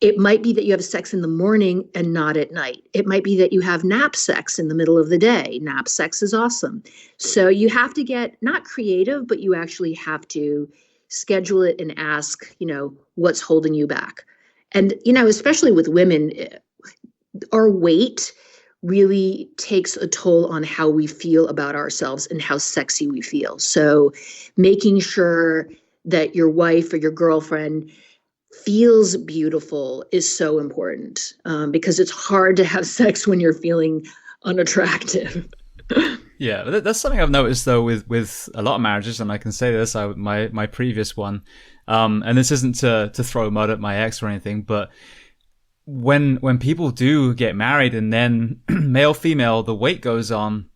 It might be that you have sex in the morning and not at night. It might be that you have nap sex in the middle of the day. Nap sex is awesome. So you have to get not creative, but you actually have to schedule it and ask, what's holding you back. And, especially with women, our weight really takes a toll on how we feel about ourselves and how sexy we feel. So making sure that your wife or your girlfriend feels beautiful is so important, because it's hard to have sex when you're feeling unattractive. Yeah, that's something I've noticed though with a lot of marriages, and I can say this, my previous one, and this isn't to throw mud at my ex or anything, but when people do get married and then male female the weight goes on,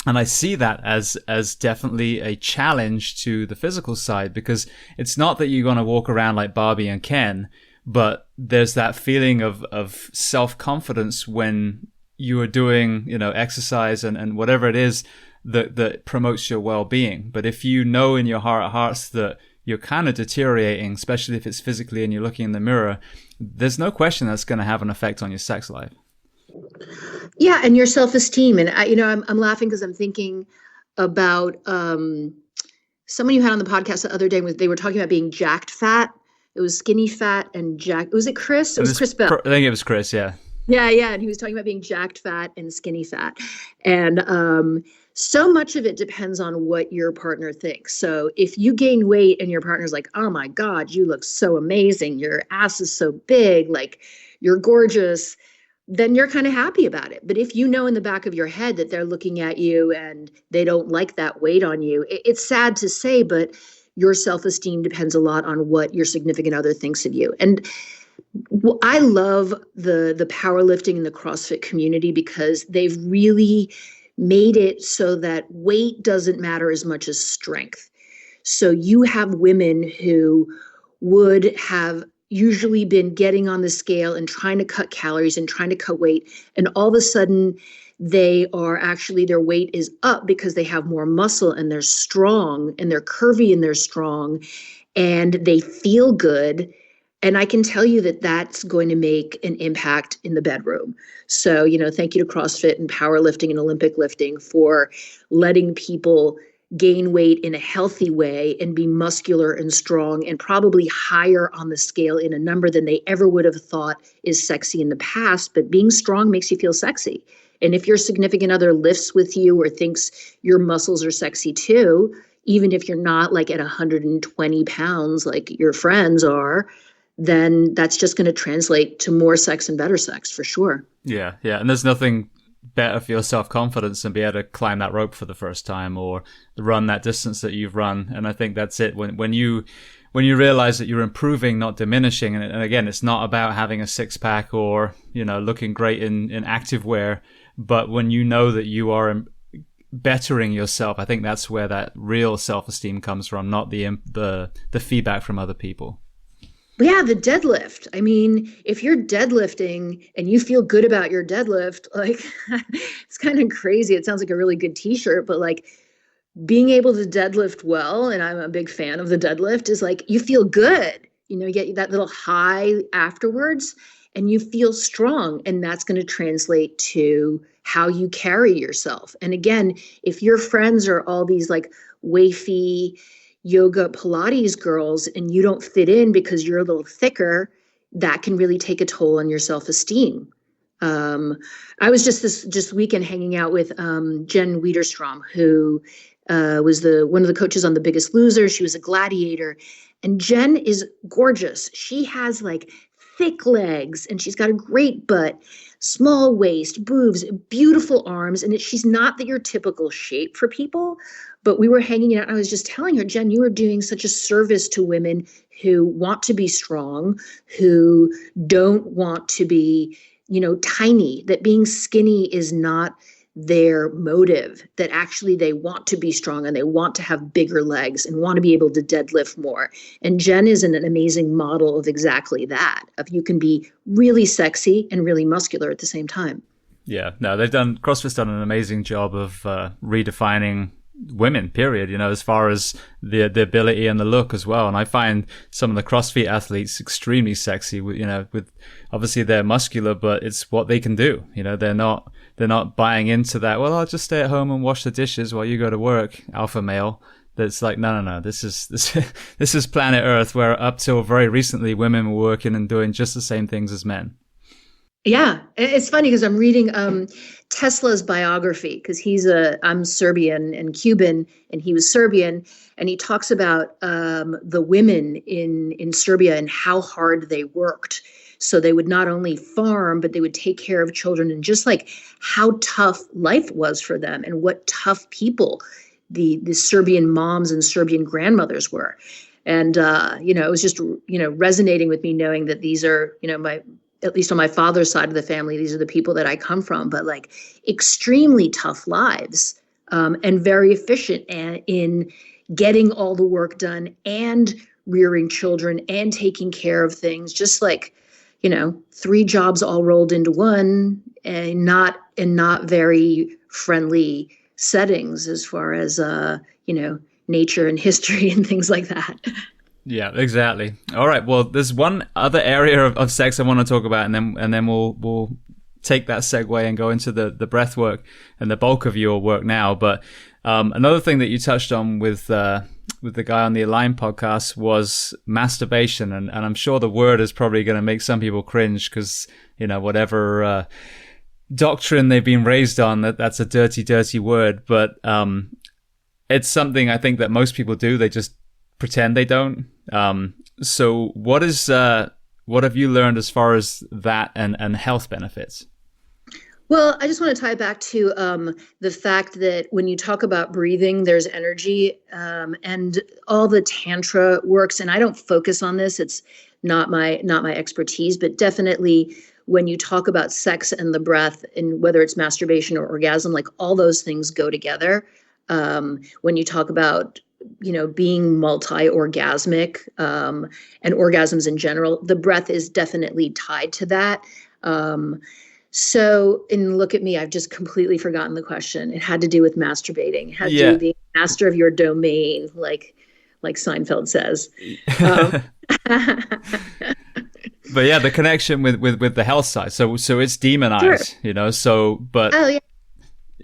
and I see that as definitely a challenge to the physical side, because it's not that you're going to walk around like Barbie and Ken, but there's that feeling of self-confidence when you are doing, exercise and whatever it is that promotes your well-being. But if you know in your heart of hearts that you're kind of deteriorating, especially if it's physically and you're looking in the mirror, there's no question that's going to have an effect on your sex life. Yeah, and your self-esteem. And I'm laughing because I'm thinking about someone you had on the podcast the other day. They were talking about being jacked fat. It was skinny fat and jacked. Was it Chris? It was Chris Bell. I think it was Chris. Yeah. Yeah. And he was talking about being jacked fat and skinny fat. And so much of it depends on what your partner thinks. So if you gain weight and your partner's like, oh my God, you look so amazing, your ass is so big, like you're gorgeous, then you're kind of happy about it. But if you know in the back of your head that they're looking at you and they don't like that weight on you, it's sad to say, but your self-esteem depends a lot on what your significant other thinks of you. And I love the powerlifting and the CrossFit community because they've really made it so that weight doesn't matter as much as strength. So you have women who would have usually been getting on the scale and trying to cut calories and trying to cut weight, and all of a sudden their weight is up because they have more muscle and they're strong and they're curvy and they're strong and they feel good. And I can tell you that that's going to make an impact in the bedroom. So, thank you to CrossFit and powerlifting and Olympic lifting for letting people gain weight in a healthy way and be muscular and strong and probably higher on the scale in a number than they ever would have thought is sexy in the past. But being strong makes you feel sexy. And if your significant other lifts with you or thinks your muscles are sexy too, even if you're not like at 120 pounds like your friends are, then that's just going to translate to more sex and better sex for sure. Yeah. And there's nothing better for your self-confidence than be able to climb that rope for the first time or run that distance that you've run. And I think that's it. When you realize that you're improving, not diminishing, and again, it's not about having a six-pack or, looking great in activewear, but when you know that you are bettering yourself, I think that's where that real self-esteem comes from, not the feedback from other people. Yeah, the deadlift. I mean, if you're deadlifting and you feel good about your deadlift, like it's kind of crazy. It sounds like a really good t-shirt, but like being able to deadlift well, and I'm a big fan of the deadlift, is like you feel good. You get that little high afterwards and you feel strong, and that's going to translate to how you carry yourself. And again, if your friends are all these like wafy yoga Pilates girls and you don't fit in because you're a little thicker, that can really take a toll on your self-esteem. I was just this weekend hanging out with Jen Wiederstrom, who was one of the coaches on The Biggest Loser. She was a gladiator, and Jen is gorgeous. She has like thick legs and she's got a great butt, small waist, boobs, beautiful arms. And she's not your typical shape for people, but we were hanging out and I was just telling her, Jen, you are doing such a service to women who want to be strong, who don't want to be, tiny, that being skinny is not their motive, that actually they want to be strong and they want to have bigger legs and want to be able to deadlift more. And Jen is an amazing model of exactly that, of you can be really sexy and really muscular at the same time. Yeah, no, CrossFit's done an amazing job of redefining women, period, as far as the ability and the look as well. And I find some of the CrossFit athletes extremely sexy, with obviously they're muscular, but it's what they can do. They're not buying into that, well, I'll just stay at home and wash the dishes while you go to work, alpha male. That's like, no. This is planet Earth, where up till very recently, women were working and doing just the same things as men. Yeah, it's funny because I'm reading Tesla's biography, because I'm Serbian and Cuban, and he was Serbian, and he talks about the women in Serbia and how hard they worked. So they would not only farm, but they would take care of children, and just like how tough life was for them and what tough people the Serbian moms and Serbian grandmothers were. And, it was just, resonating with me knowing that these are, at least on my father's side of the family, these are the people that I come from, but like extremely tough lives, and very efficient in getting all the work done and rearing children and taking care of things, just like, 3 jobs all rolled into one, and not very friendly settings as far as, nature and history and things like that. Yeah, exactly. All right. Well, there's one other area of sex I want to talk about, and then we'll take that segue and go into the breath work and the bulk of your work now. But another thing that you touched on with the guy on the Align podcast was masturbation, and I'm sure the word is probably going to make some people cringe because whatever doctrine they've been raised on, that's a dirty word. But it's something I think that most people do. They just pretend they don't. So what have you learned as far as that and health benefits? Well, I just want to tie it back to the fact that when you talk about breathing, there's energy, and all the tantra works. And I don't focus on this; it's not my expertise. But definitely, when you talk about sex and the breath, and whether it's masturbation or orgasm, like all those things go together. When you talk about being multi-orgasmic, and orgasms in general, the breath is definitely tied to that. And look at me, I've just completely forgotten the question. It had to do with masturbating. It had to do with being master of your domain, like Seinfeld says. But yeah, the connection with the health side. So it's demonized, Sure. but. Oh yeah.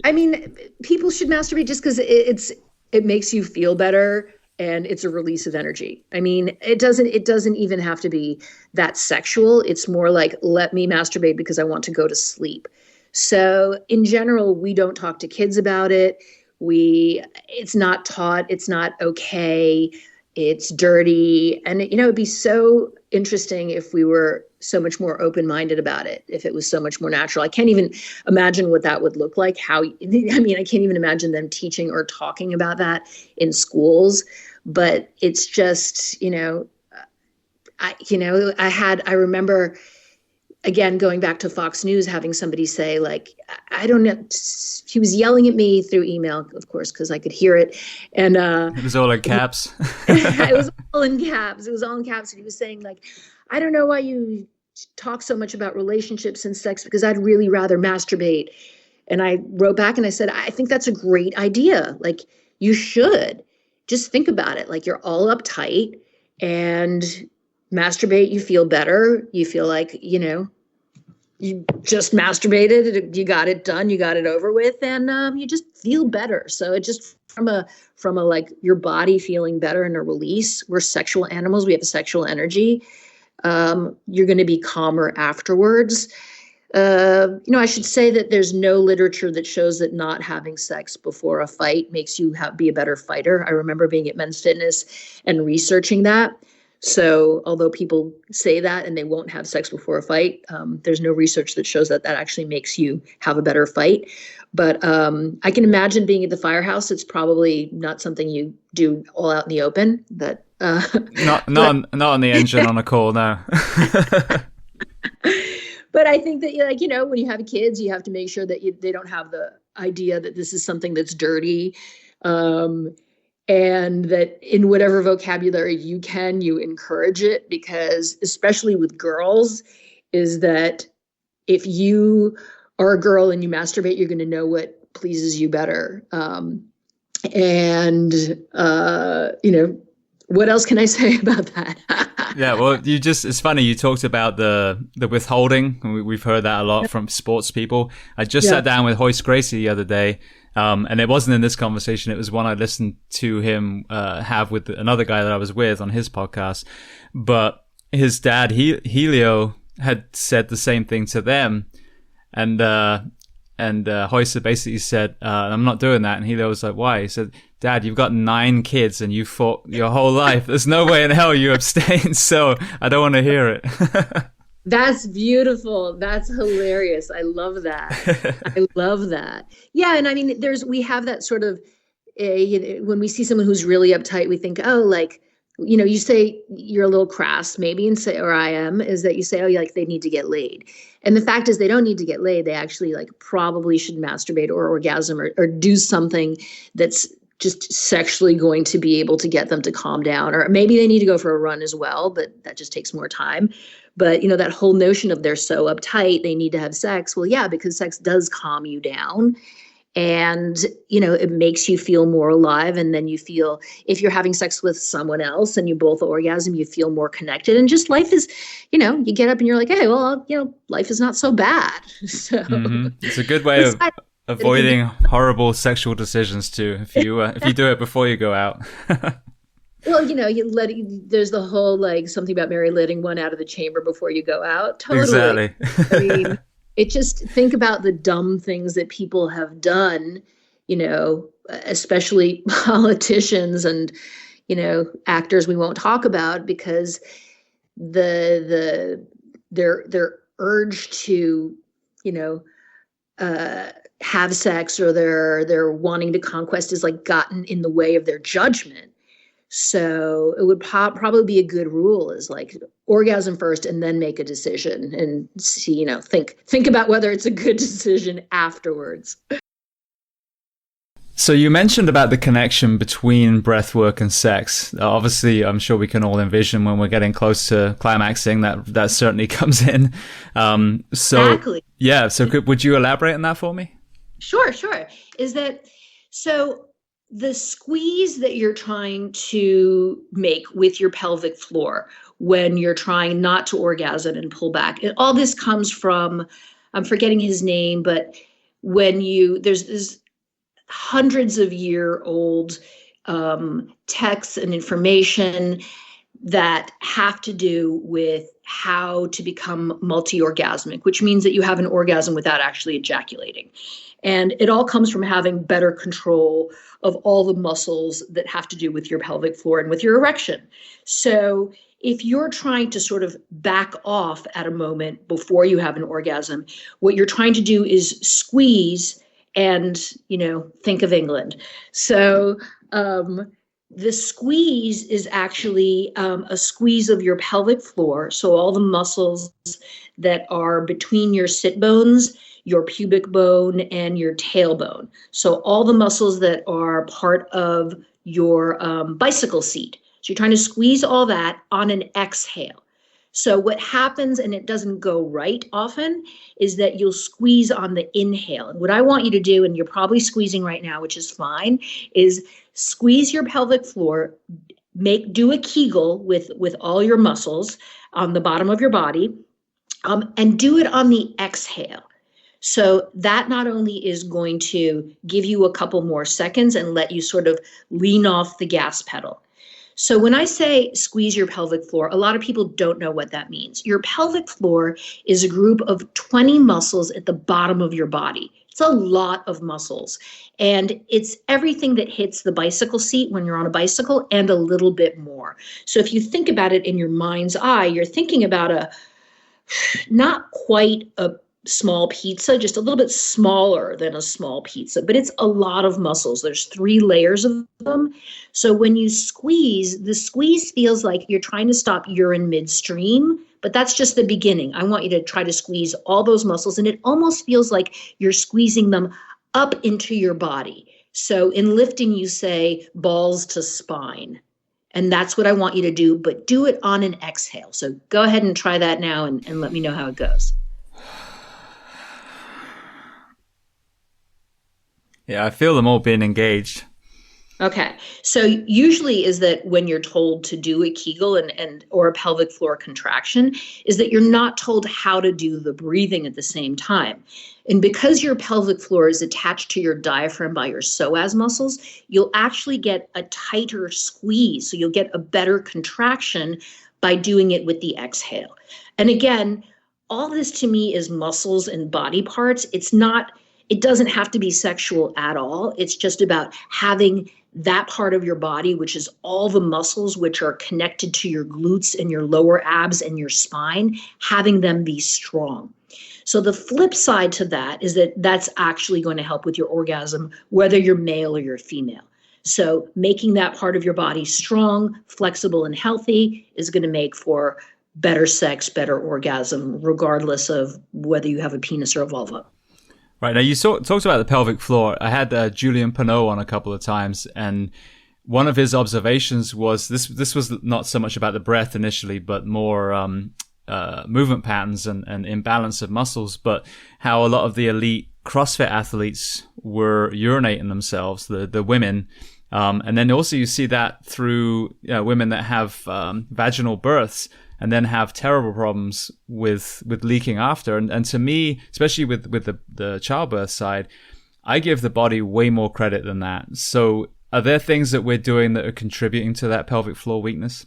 I mean, people should masturbate just because it's it makes you feel better, and it's a release of energy. I mean, it doesn't even have to be that sexual. It's more like, let me masturbate because I want to go to sleep. So in general, we don't talk to kids about it. It's not taught. It's not okay. It's dirty. And, it'd be so interesting if we were so much more open-minded about it, if it was so much more natural. I can't even imagine what that would look like. I can't even imagine them teaching or talking about that in schools. But it's just, I remember, again, going back to Fox News, having somebody say, like, I don't know, he was yelling at me through email, of course, because I could hear it. And it was all in caps. It was all in caps. It was all in caps. And he was saying, like, I don't know why you talk so much about relationships and sex, because I'd really rather masturbate. And I wrote back and I said, I think that's a great idea. Like, you should just think about it. Like, you're all uptight and masturbate, you feel better. You feel like, you just masturbated, you got it done, you got it over with, and you just feel better. So it just from a like your body feeling better and a release. We're sexual animals. We have a sexual energy. You're going to be calmer afterwards. I should say that there's no literature that shows that not having sex before a fight makes you be a better fighter. I remember being at Men's Fitness and researching that. So although people say that and they won't have sex before a fight, there's no research that shows that actually makes you have a better fight. But I can imagine being at the firehouse. It's probably not something you do all out in the open. But not on the engine on a call, no. But I think that, when you have kids, you have to make sure that they don't have the idea that this is something that's dirty. And that in whatever vocabulary you encourage it, because especially with girls, is that if you are a girl and you masturbate, you're going to know what pleases you better. What else can I say about that? Yeah, well, it's funny, you talked about the withholding. We've heard that a lot from sports people. I just sat down with Hoist Gracie the other day. And it wasn't in this conversation. It was one I listened to him have with another guy that I was with on his podcast. But his dad, Helio, had said the same thing to them. And Hoist had basically said, I'm not doing that. And Helio was like, why? He said, Dad, you've got 9 kids and you fought your whole life. There's no way in hell you abstain. So I don't want to hear it. That's beautiful. That's hilarious. I love that. I love that. Yeah. And I mean, we have that sort of, when we see someone who's really uptight, we think, oh, like, you say you're a little crass maybe, and say, or I am, is that you say, oh, like they need to get laid. And the fact is they don't need to get laid. They actually like probably should masturbate or orgasm or do something that's just sexually going to be able to get them to calm down. Or maybe they need to go for a run as well, but that just takes more time. But, that whole notion of they're so uptight, they need to have sex. Well, yeah, because sex does calm you down. And, it makes you feel more alive. And then you feel, if you're having sex with someone else and you both orgasm, you feel more connected. And just life is, you get up and you're like, hey, well, life is not so bad. So It's a good way of avoiding horrible sexual decisions too, if you do it before you go out. Well, there's the whole, like, something about Mary letting one out of the chamber before you go out. Totally. Exactly. I mean, think about the dumb things that people have done, especially politicians and, actors we won't talk about, because their urge to, have sex, or their wanting to conquest is like gotten in the way of their judgment. So it would probably be a good rule, is like orgasm first and then make a decision, and see, think about whether it's a good decision afterwards. So you mentioned about the connection between breathwork and sex. Obviously, I'm sure we can all envision when we're getting close to climaxing that certainly comes in. Exactly. Yeah. So would you elaborate on that for me? Sure. Is that so? The squeeze that you're trying to make with your pelvic floor when you're trying not to orgasm and pull back, and all this comes from, I'm forgetting his name, but when there's this, hundreds of year old texts and information that have to do with how to become multi-orgasmic, which means that you have an orgasm without actually ejaculating. And it all comes from having better control of all the muscles that have to do with your pelvic floor and with your erection. So if you're trying to sort of back off at a moment before you have an orgasm, what you're trying to do is squeeze and, think of England. So the squeeze is actually a squeeze of your pelvic floor. So all the muscles that are between your sit bones, your pubic bone, and your tailbone. So all the muscles that are part of your bicycle seat. So you're trying to squeeze all that on an exhale. So what happens, and it doesn't go right often, is that you'll squeeze on the inhale. And what I want you to do, and you're probably squeezing right now, which is fine, is squeeze your pelvic floor, do a Kegel with all your muscles on the bottom of your body, and do it on the exhale. So that not only is going to give you a couple more seconds and let you sort of lean off the gas pedal. So when I say squeeze your pelvic floor, a lot of people don't know what that means. Your pelvic floor is a group of 20 muscles at the bottom of your body. It's a lot of muscles. And it's everything that hits the bicycle seat when you're on a bicycle and a little bit more. So if you think about it in your mind's eye, you're thinking about not quite a small pizza, just a little bit smaller than a small pizza, but it's a lot of muscles. There's 3 layers of them. So when you squeeze, the squeeze feels like you're trying to stop urine midstream, but that's just the beginning. I want you to try to squeeze all those muscles, and it almost feels like you're squeezing them up into your body. So in lifting, you say balls to spine. And that's what I want you to do, but do it on an exhale. So go ahead and try that now and let me know how it goes. Yeah, I feel them all being engaged. Okay. So usually is that when you're told to do a Kegel or a pelvic floor contraction, is that you're not told how to do the breathing at the same time. And because your pelvic floor is attached to your diaphragm by your psoas muscles, you'll actually get a tighter squeeze. So you'll get a better contraction by doing it with the exhale. And again, all this to me is muscles and body parts. It doesn't have to be sexual at all. It's just about having that part of your body, which is all the muscles which are connected to your glutes and your lower abs and your spine, having them be strong. So the flip side to that is that that's actually going to help with your orgasm, whether you're male or you're female. So making that part of your body strong, flexible, and healthy is going to make for better sex, better orgasm, regardless of whether you have a penis or a vulva. Right. Now, you talked about the pelvic floor. I had Julian Pineau on a couple of times, and one of his observations was this was not so much about the breath initially, but more movement patterns and imbalance of muscles, but how a lot of the elite CrossFit athletes were urinating themselves, the women. And then also you see that through women that have vaginal births and then have terrible problems with leaking after. And to me, especially with the childbirth side, I give the body way more credit than that. So are there things that we're doing that are contributing to that pelvic floor weakness?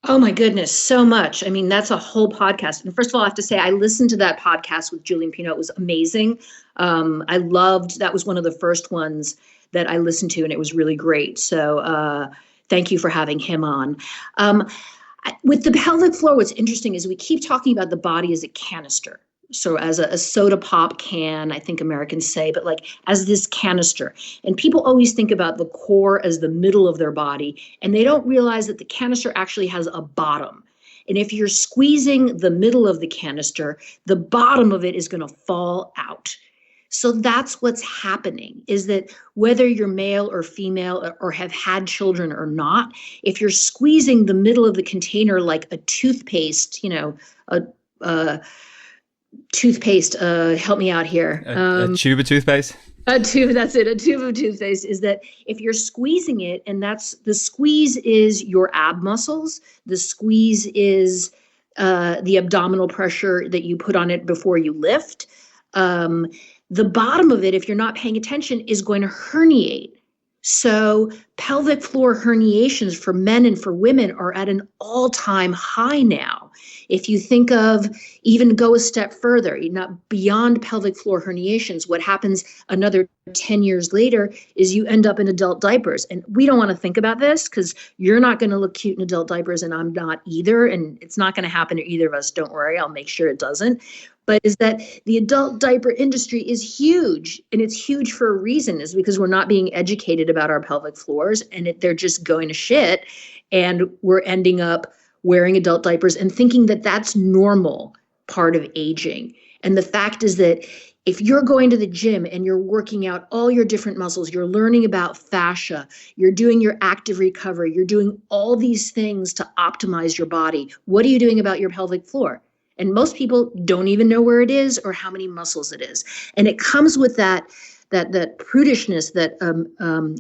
Oh my goodness, so much. I mean, that's a whole podcast. And first of all, I have to say, I listened to that podcast with Julian Pineau. It was amazing. That was one of the first ones that I listened to, and it was really great. So thank you for having him on. With the pelvic floor, what's interesting is we keep talking about the body as a canister. So as a soda pop can, I think Americans say, but like as this canister. And people always think about the core as the middle of their body, and they don't realize that the canister actually has a bottom. And if you're squeezing the middle of the canister, the bottom of it is going to fall out. So that's what's happening, is that whether you're male or female or have had children or not, if you're squeezing the middle of the container like a toothpaste, toothpaste, help me out here. A tube of toothpaste? That's it. A tube of toothpaste is that if you're squeezing it, and the squeeze is your ab muscles, the squeeze is the abdominal pressure that you put on it before you lift. The bottom of it, if you're not paying attention, is going to herniate. So pelvic floor herniations for men and for women are at an all-time high now. If you think of, even go a step further, not beyond pelvic floor herniations, what happens another 10 years later is you end up in adult diapers. And we don't want to think about this because you're not going to look cute in adult diapers and I'm not either. And it's not going to happen to either of us. Don't worry, I'll make sure it doesn't. But is that the adult diaper industry is huge, and it's huge for a reason, is because we're not being educated about our pelvic floors and they're just going to shit, and we're ending up wearing adult diapers and thinking that that's normal part of aging. And the fact is that if you're going to the gym and you're working out all your different muscles, you're learning about fascia, you're doing your active recovery, you're doing all these things to optimize your body, what are you doing about your pelvic floor? And most people don't even know where it is or how many muscles it is. And it comes with that prudishness that,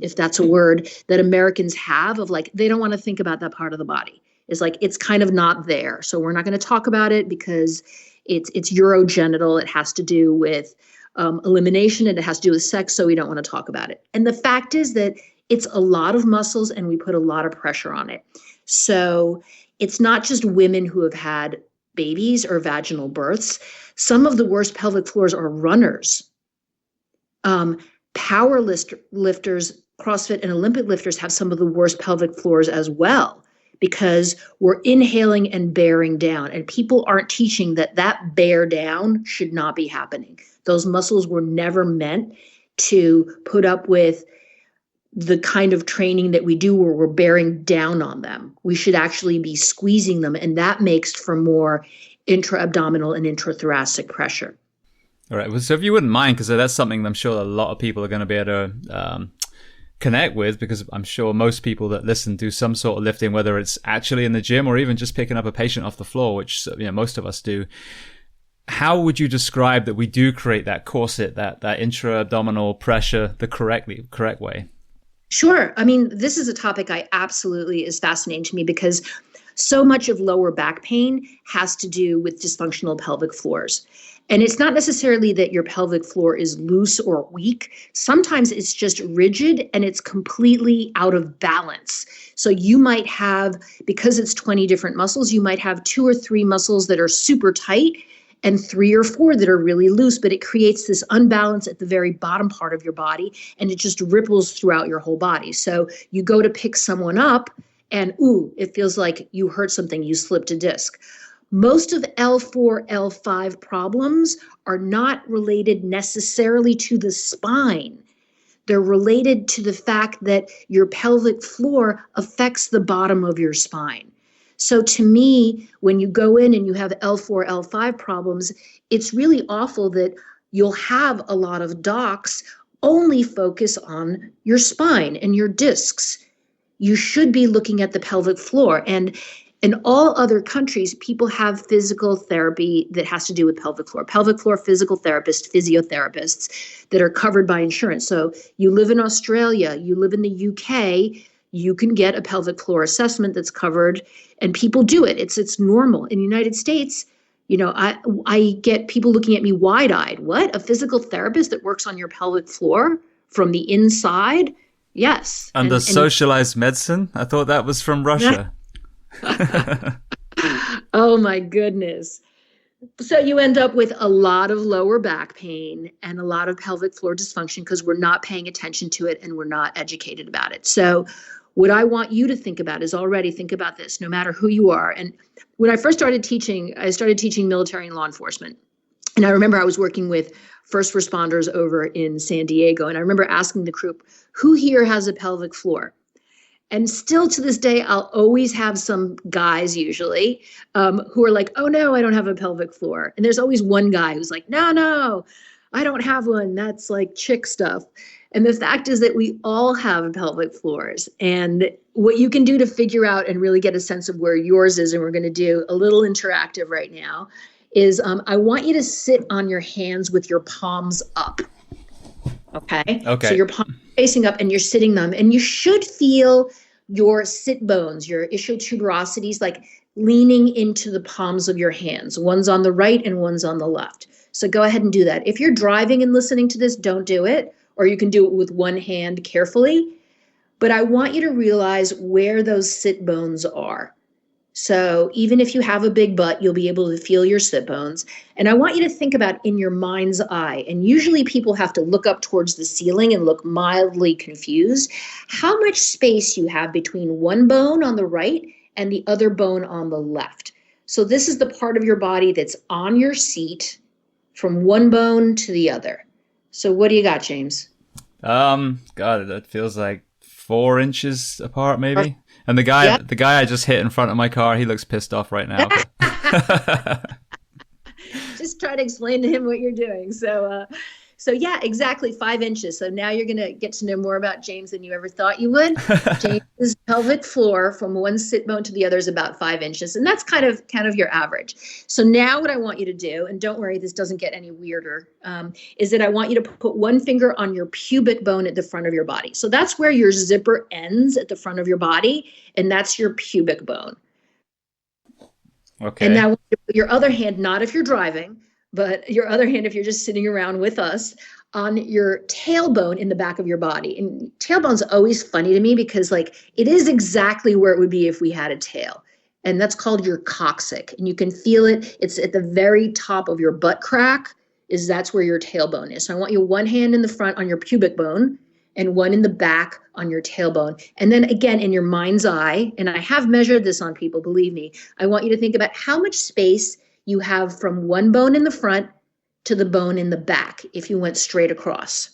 if that's a word, that Americans have of like, they don't want to think about that part of the body. It's like, it's kind of not there. So we're not going to talk about it because it's urogenital. It has to do with elimination and it has to do with sex. So we don't want to talk about it. And the fact is that it's a lot of muscles and we put a lot of pressure on it. So it's not just women who have had babies or vaginal births. Some of the worst pelvic floors are runners. Power lifters, CrossFit and Olympic lifters have some of the worst pelvic floors as well because we're inhaling and bearing down. And people aren't teaching that bear down should not be happening. Those muscles were never meant to put up with the kind of training that we do where we're bearing down on them. We should actually be squeezing them, and that makes for more intra-abdominal and intrathoracic pressure. All right. Well, so if you wouldn't mind, because that's something I'm sure a lot of people are going to be able to connect with, because I'm sure most people that listen do some sort of lifting, whether it's actually in the gym or even just picking up a patient off the floor, which most of us do. How would you describe that we do create that corset, that intra-abdominal pressure the correct way? Sure. I mean, this is a topic is fascinating to me because so much of lower back pain has to do with dysfunctional pelvic floors. And it's not necessarily that your pelvic floor is loose or weak. Sometimes it's just rigid and it's completely out of balance. So you might have, because it's 20 different muscles, you might have 2 or 3 muscles that are super tight and 3 or 4 that are really loose, but it creates this unbalance at the very bottom part of your body, and it just ripples throughout your whole body. So you go to pick someone up, and it feels like you hurt something, you slipped a disc. Most of L4, L5 problems are not related necessarily to the spine. They're related to the fact that your pelvic floor affects the bottom of your spine. So to me, when you go in and you have L4, L5 problems, it's really awful that you'll have a lot of docs only focus on your spine and your discs. You should be looking at the pelvic floor. And in all other countries, people have physical therapy that has to do with pelvic floor physical therapists, physiotherapists that are covered by insurance. So you live in Australia, you live in the UK, you can get a pelvic floor assessment that's covered, and people do it. It's normal. In the United States, I get people looking at me wide-eyed. What? A physical therapist that works on your pelvic floor from the inside? Yes. Under socialized medicine? I thought that was from Russia. Oh my goodness. So you end up with a lot of lower back pain and a lot of pelvic floor dysfunction because we're not paying attention to it and we're not educated about it. So what I want you to think about is already think about this, no matter who you are. And when I first started teaching, military and law enforcement. And I remember I was working with first responders over in San Diego. And I remember asking the group, who here has a pelvic floor? And still to this day, I'll always have some guys usually who are like, oh no, I don't have a pelvic floor. And there's always one guy who's like, no, I don't have one. That's like chick stuff. And the fact is that we all have pelvic floors. And what you can do to figure out and really get a sense of where yours is, and we're going to do a little interactive right now, is I want you to sit on your hands with your palms up. Okay. So your palms facing up and you're sitting them, and you should feel your sit bones, your ischial tuberosities, like leaning into the palms of your hands. One's on the right and one's on the left. So go ahead and do that. If you're driving and listening to this, don't do it, or you can do it with one hand carefully. But I want you to realize where those sit bones are. So even if you have a big butt, you'll be able to feel your sit bones. And I want you to think about in your mind's eye, and usually people have to look up towards the ceiling and look mildly confused, how much space you have between one bone on the right and the other bone on the left. So this is the part of your body that's on your seat from one bone to the other. So what do you got, James? God, that feels like 4 inches apart, maybe. And the guy I just hit in front of my car, he looks pissed off right now. Just try to explain to him what you're doing. So yeah, exactly 5 inches. So now you're going to get to know more about James than you ever thought you would. James's pelvic floor from one sit bone to the other is about 5 inches. And that's kind of your average. So now what I want you to do, and don't worry, this doesn't get any weirder, is that I want you to put one finger on your pubic bone at the front of your body. So that's where your zipper ends at the front of your body. And that's your pubic bone. Okay. And now your other hand, not if you're driving, but your other hand, if you're just sitting around with us, on your tailbone in the back of your body. And tailbone's always funny to me because like it is exactly where it would be if we had a tail. And that's called your coccyx. And you can feel it. It's at the very top of your butt crack, that's where your tailbone is. So I want you one hand in the front on your pubic bone and one in the back on your tailbone. And then again, in your mind's eye, and I have measured this on people, believe me, I want you to think about how much space you have from one bone in the front to the bone in the back if you went straight across.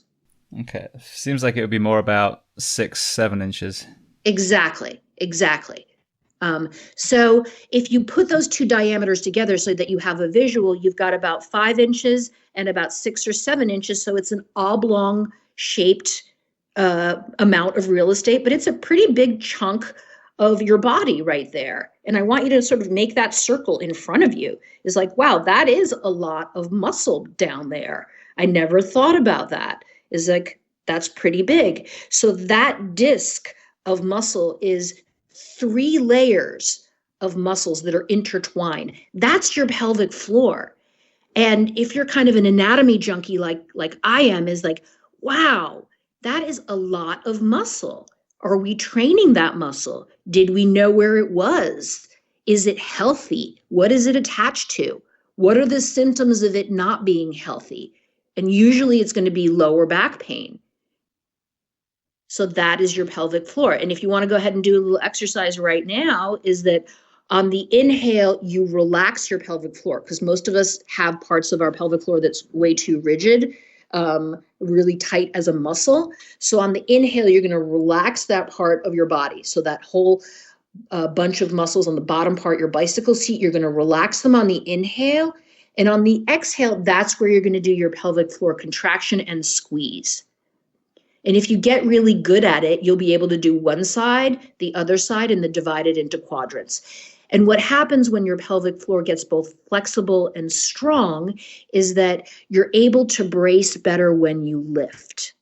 Okay. Seems like it would be more about 6-7 inches. Exactly. So if you put those two diameters together so that you have a visual, you've got about 5 inches and about 6 or 7 inches. So it's an oblong shaped amount of real estate, but it's a pretty big chunk of your body right there. And I want you to sort of make that circle in front of you. It's like, wow, that is a lot of muscle down there. I never thought about that. It's like, that's pretty big. So that disc of muscle is 3 layers of muscles that are intertwined. That's your pelvic floor. And if you're kind of an anatomy junkie like I am, is like, wow, that is a lot of muscle. Are we training that muscle? Did we know where it was? Is it healthy? What is it attached to? What are the symptoms of it not being healthy? And usually it's going to be lower back pain. So that is your pelvic floor. And if you want to go ahead and do a little exercise right now, is that on the inhale, you relax your pelvic floor because most of us have parts of our pelvic floor that's way too rigid. Really tight as a muscle. So on the inhale, you're going to relax that part of your body. So that whole bunch of muscles on the bottom part, your bicycle seat, you're going to relax them on the inhale. And on the exhale, that's where you're going to do your pelvic floor contraction and squeeze. And if you get really good at it, you'll be able to do one side, the other side, and then divide it into quadrants. And what happens when your pelvic floor gets both flexible and strong is that you're able to brace better when you lift.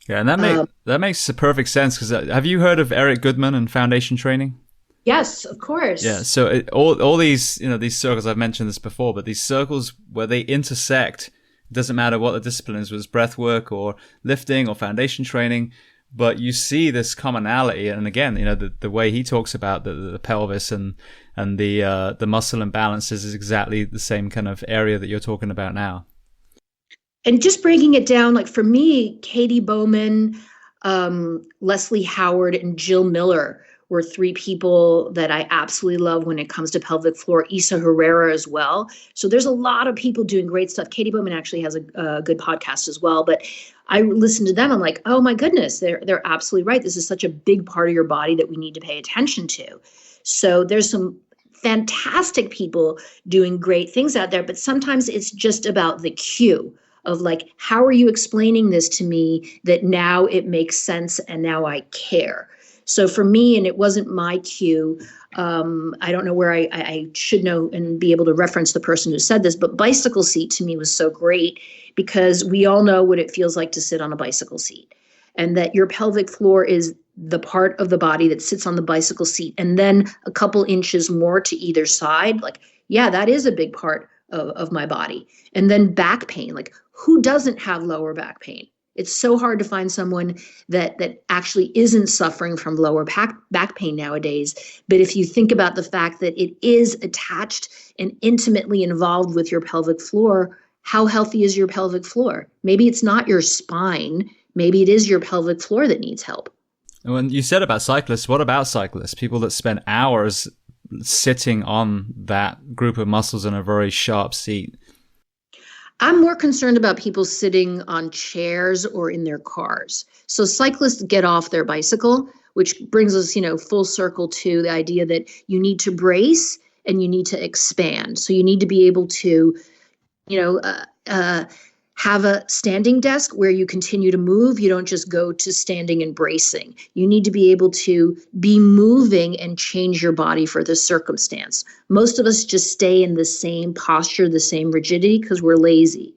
Yeah, and that makes perfect sense because have you heard of Eric Goodman and foundation training? Yes, of course. Yeah, so all these these circles, I've mentioned this before, but these circles where they intersect, it doesn't matter what the discipline is, whether it's breathwork or lifting or foundation training. But you see this commonality, and again, the way he talks about the pelvis and the muscle imbalances is exactly the same kind of area that you're talking about now. And just breaking it down, like for me, Katie Bowman, Leslie Howard, and Jill Miller were 3 people that I absolutely love when it comes to pelvic floor. Isa Herrera as well. So there's a lot of people doing great stuff. Katie Bowman actually has a good podcast as well, but I listened to them. I'm like, oh my goodness, they're absolutely right. This is such a big part of your body that we need to pay attention to. So there's some fantastic people doing great things out there, but sometimes it's just about the cue of like, how are you explaining this to me that now it makes sense and now I care? So for me, and it wasn't my cue, I don't know where I should know and be able to reference the person who said this, but bicycle seat to me was so great because we all know what it feels like to sit on a bicycle seat, and that your pelvic floor is the part of the body that sits on the bicycle seat and then a couple inches more to either side. Like, yeah, that is a big part of my body. And then back pain, like who doesn't have lower back pain? It's so hard to find someone that actually isn't suffering from lower back pain nowadays. But if you think about the fact that it is attached and intimately involved with your pelvic floor, how healthy is your pelvic floor? Maybe it's not your spine. Maybe it is your pelvic floor that needs help. When you said about cyclists, what about cyclists? People that spend hours sitting on that group of muscles in a very sharp seat. I'm more concerned about people sitting on chairs or in their cars. So cyclists get off their bicycle, which brings us, full circle to the idea that you need to brace and you need to expand. So you need to be able to, have a standing desk where you continue to move. You don't just go to standing and bracing. You need to be able to be moving and change your body for the circumstance. Most of us just stay in the same posture, the same rigidity, because we're lazy.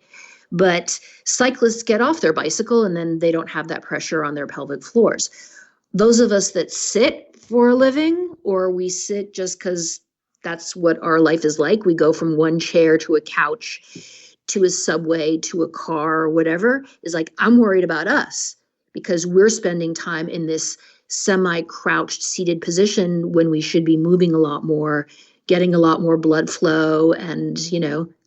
But cyclists get off their bicycle and then they don't have that pressure on their pelvic floors. Those of us that sit for a living, or we sit just because that's what our life is like, we go from one chair to a couch to a subway, to a car, or whatever, is like, I'm worried about us because we're spending time in this semi-crouched seated position when we should be moving a lot more, getting a lot more blood flow and,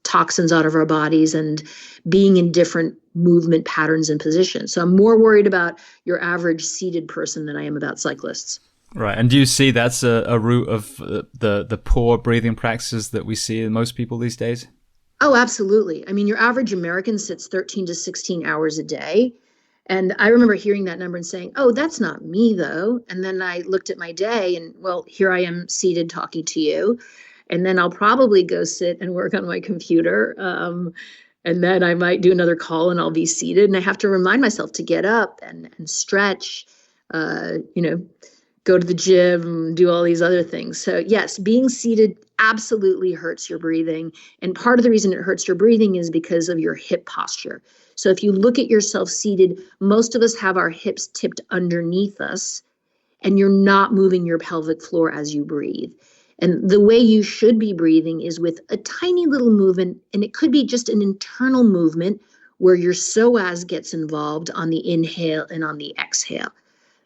toxins out of our bodies and being in different movement patterns and positions. So I'm more worried about your average seated person than I am about cyclists. Right. And do you see that's a root of the poor breathing practices that we see in most people these days? Oh, absolutely. I mean, your average American sits 13 to 16 hours a day. And I remember hearing that number and saying, oh, that's not me, though. And then I looked at my day and, well, here I am seated talking to you. And then I'll probably go sit and work on my computer. And then I might do another call and I'll be seated. And I have to remind myself to get up and stretch, go to the gym, do all these other things. So yes, being seated absolutely hurts your breathing. And part of the reason it hurts your breathing is because of your hip posture. So if you look at yourself seated, most of us have our hips tipped underneath us and you're not moving your pelvic floor as you breathe. And the way you should be breathing is with a tiny little movement, and it could be just an internal movement where your psoas gets involved on the inhale and on the exhale.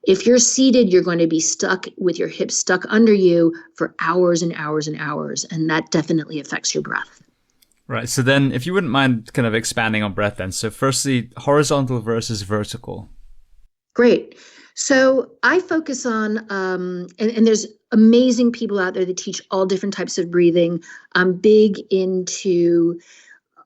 If you're seated, you're going to be stuck with your hips stuck under you for hours and hours and hours, and that definitely affects your breath. Right. So then if you wouldn't mind kind of expanding on breath then. So firstly, horizontal versus vertical. Great. So I focus on, and there's amazing people out there that teach all different types of breathing. I'm big into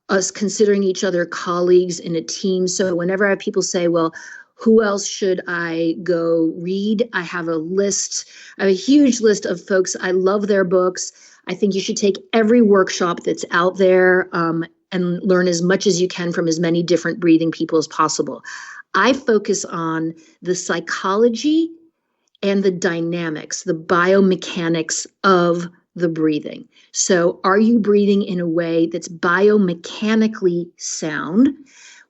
us considering each other colleagues in a team. So whenever I have people say, well, who else should I go read? I have a list. I have a huge list of folks. I love their books. I think you should take every workshop that's out there and learn as much as you can from as many different breathing people as possible. I focus on the psychology and the dynamics, the biomechanics of the breathing. So are you breathing in a way that's biomechanically sound?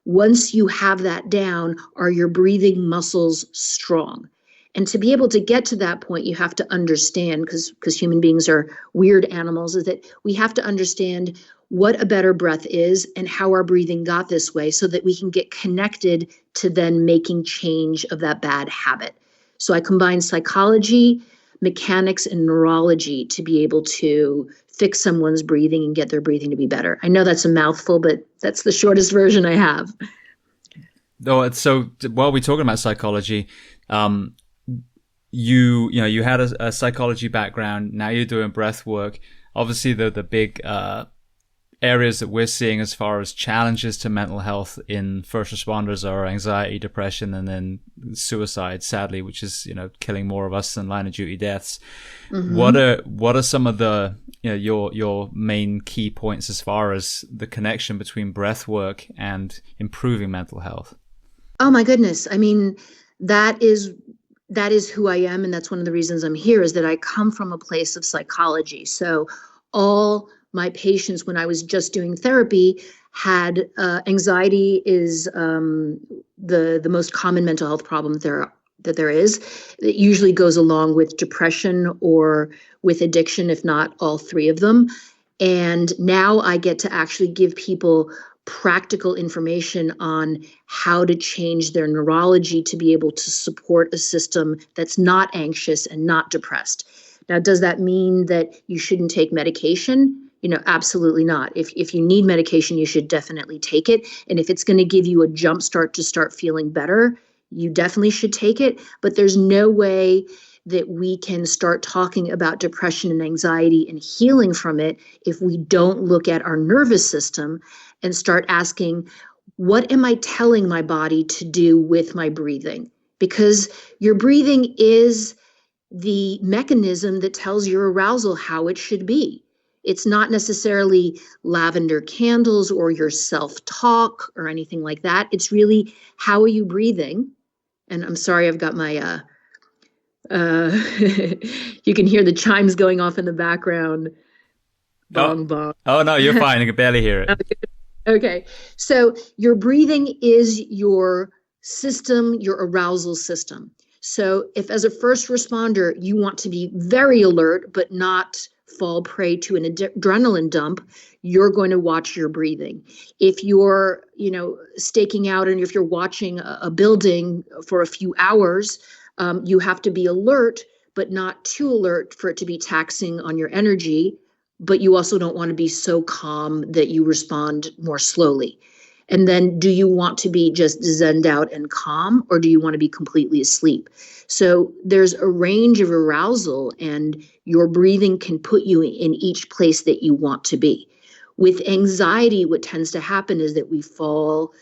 Once you have that down, are your breathing muscles strong? And to be able to get to that point, you have to understand, because human beings are weird animals, is that we have to understand what a better breath is and how our breathing got this way so that we can get connected to then making change of that bad habit. So I combine psychology, mechanics, and neurology to be able to fix someone's breathing and get their breathing to be better. I know that's a mouthful, but that's the shortest version I have. Oh, so while we're talking about psychology, you had a psychology background. Now you're doing breath work. Obviously, the big areas that we're seeing as far as challenges to mental health in first responders are anxiety, depression, and then suicide, sadly, which is, killing more of us than line of duty deaths. Mm-hmm. What are some of the, your main key points as far as the connection between breath work and improving mental health? Oh my goodness. I mean, that is who I am. And that's one of the reasons I'm here, is that I come from a place of psychology. So all my patients, when I was just doing therapy, had anxiety is the most common mental health problem that there is. It usually goes along with depression or with addiction, if not all three of them. And now I get to actually give people practical information on how to change their neurology to be able to support a system that's not anxious and not depressed. Now, does that mean that you shouldn't take medication? Absolutely not. If you need medication, you should definitely take it. And if it's going to give you a jump start to start feeling better, you definitely should take it. But there's no way that we can start talking about depression and anxiety and healing from it if we don't look at our nervous system and start asking, what am I telling my body to do with my breathing? Because your breathing is the mechanism that tells your arousal how it should be. It's not necessarily lavender candles or your self-talk or anything like that. It's really, how are you breathing? And I'm sorry, I've got my, you can hear the chimes going off in the background. Bong, bong. Oh, no, you're fine. I can barely hear it. Okay. So your breathing is your system, your arousal system. So if as a first responder, you want to be very alert, but not fall prey to an adrenaline dump, you're going to watch your breathing. If you're, staking out and if you're watching a building for a few hours, you have to be alert, but not too alert for it to be taxing on your energy. But you also don't want to be so calm that you respond more slowly. And then do you want to be just zenned out and calm, or do you want to be completely asleep? So there's a range of arousal, and your breathing can put you in each place that you want to be. With anxiety, what tends to happen is that we fall,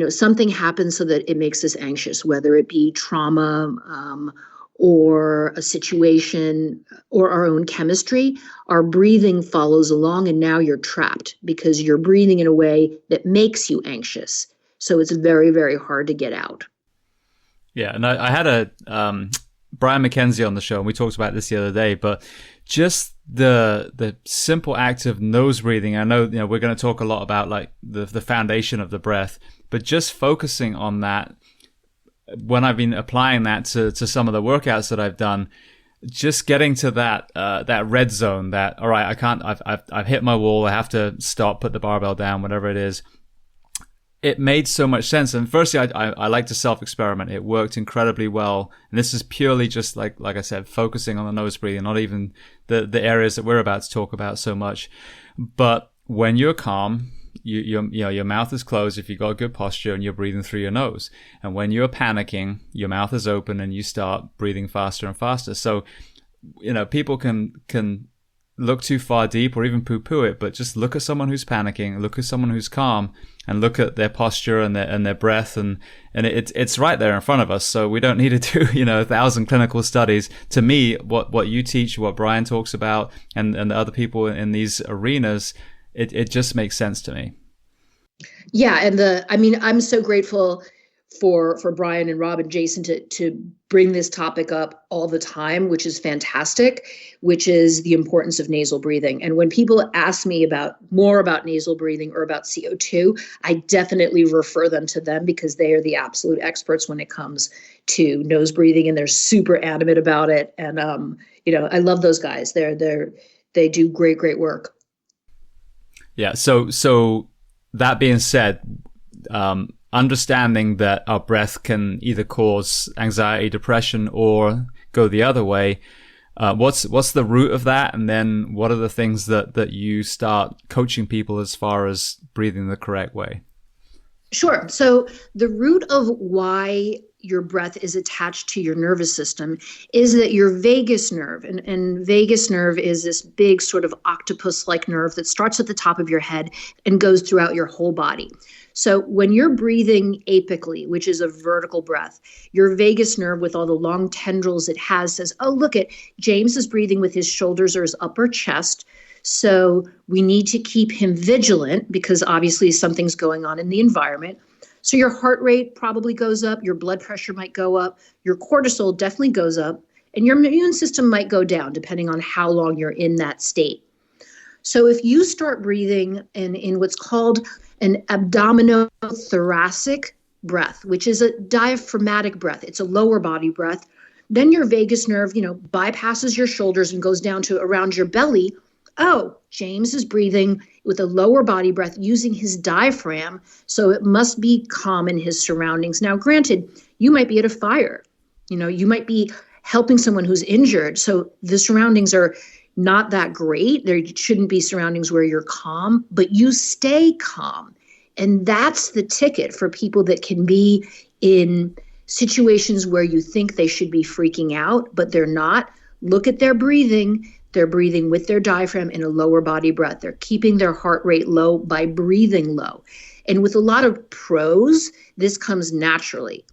something happens so that it makes us anxious, whether it be trauma, or a situation or our own chemistry. Our breathing follows along, and now you're trapped because you're breathing in a way that makes you anxious. So it's very, very hard to get out. Yeah, and I had a Brian McKenzie on the show, and we talked about this the other day, but just the simple act of nose breathing. I know, we're going to talk a lot about like the foundation of the breath, but just focusing on that, when I've been applying that to some of the workouts that I've done, just getting to that red zone, that, all right, I've hit my wall, I have to stop, put the barbell down, whatever it is. It made so much sense. And firstly, I like to self-experiment. It worked incredibly well. And this is purely just like I said, focusing on the nose breathing, not even the areas that we're about to talk about so much. But when you're calm, your mouth is closed if you've got good posture and you're breathing through your nose. And when you're panicking, your mouth is open and you start breathing faster and faster. So, people can look too far deep or even poo-poo it, but just look at someone who's panicking, look at someone who's calm, and look at their posture and their breath, and it's right there in front of us. So we don't need to do 1,000 clinical studies. To me, what you teach, what Brian talks about, and the other people in these arenas, it just makes sense to me. Yeah, and I'm so grateful for Brian and Rob and Jason to bring this topic up all the time, which is fantastic, which is the importance of nasal breathing. And when people ask me more about nasal breathing or about CO2, I definitely refer them to them because they are the absolute experts when it comes to nose breathing, and they're super adamant about it. And I love those guys. They do great work. Yeah. So that being said, understanding that our breath can either cause anxiety, depression, or go the other way, what's the root of that? And then what are the things that you start coaching people as far as breathing the correct way? Sure. So the root of why your breath is attached to your nervous system is that your vagus nerve, and vagus nerve is this big sort of octopus-like nerve that starts at the top of your head and goes throughout your whole body. So when you're breathing apically, which is a vertical breath, your vagus nerve with all the long tendrils it has says, oh, look at James is breathing with his shoulders or his upper chest. So we need to keep him vigilant because obviously something's going on in the environment. So your heart rate probably goes up, your blood pressure might go up, your cortisol definitely goes up, and your immune system might go down depending on how long you're in that state. So if you start breathing in what's called an abdominothoracic breath, which is a diaphragmatic breath, it's a lower body breath, then your vagus nerve, bypasses your shoulders and goes down to around your belly. oh, James is breathing with a lower body breath using his diaphragm, so it must be calm in his surroundings. Now, granted, you might be at a fire. You might be helping someone who's injured. So the surroundings are not that great. There shouldn't be surroundings where you're calm, but you stay calm. And that's the ticket for people that can be in situations where you think they should be freaking out, but they're not. Look at their breathing. They're breathing with their diaphragm in a lower body breath. They're keeping their heart rate low by breathing low. And with a lot of pros, this comes naturally.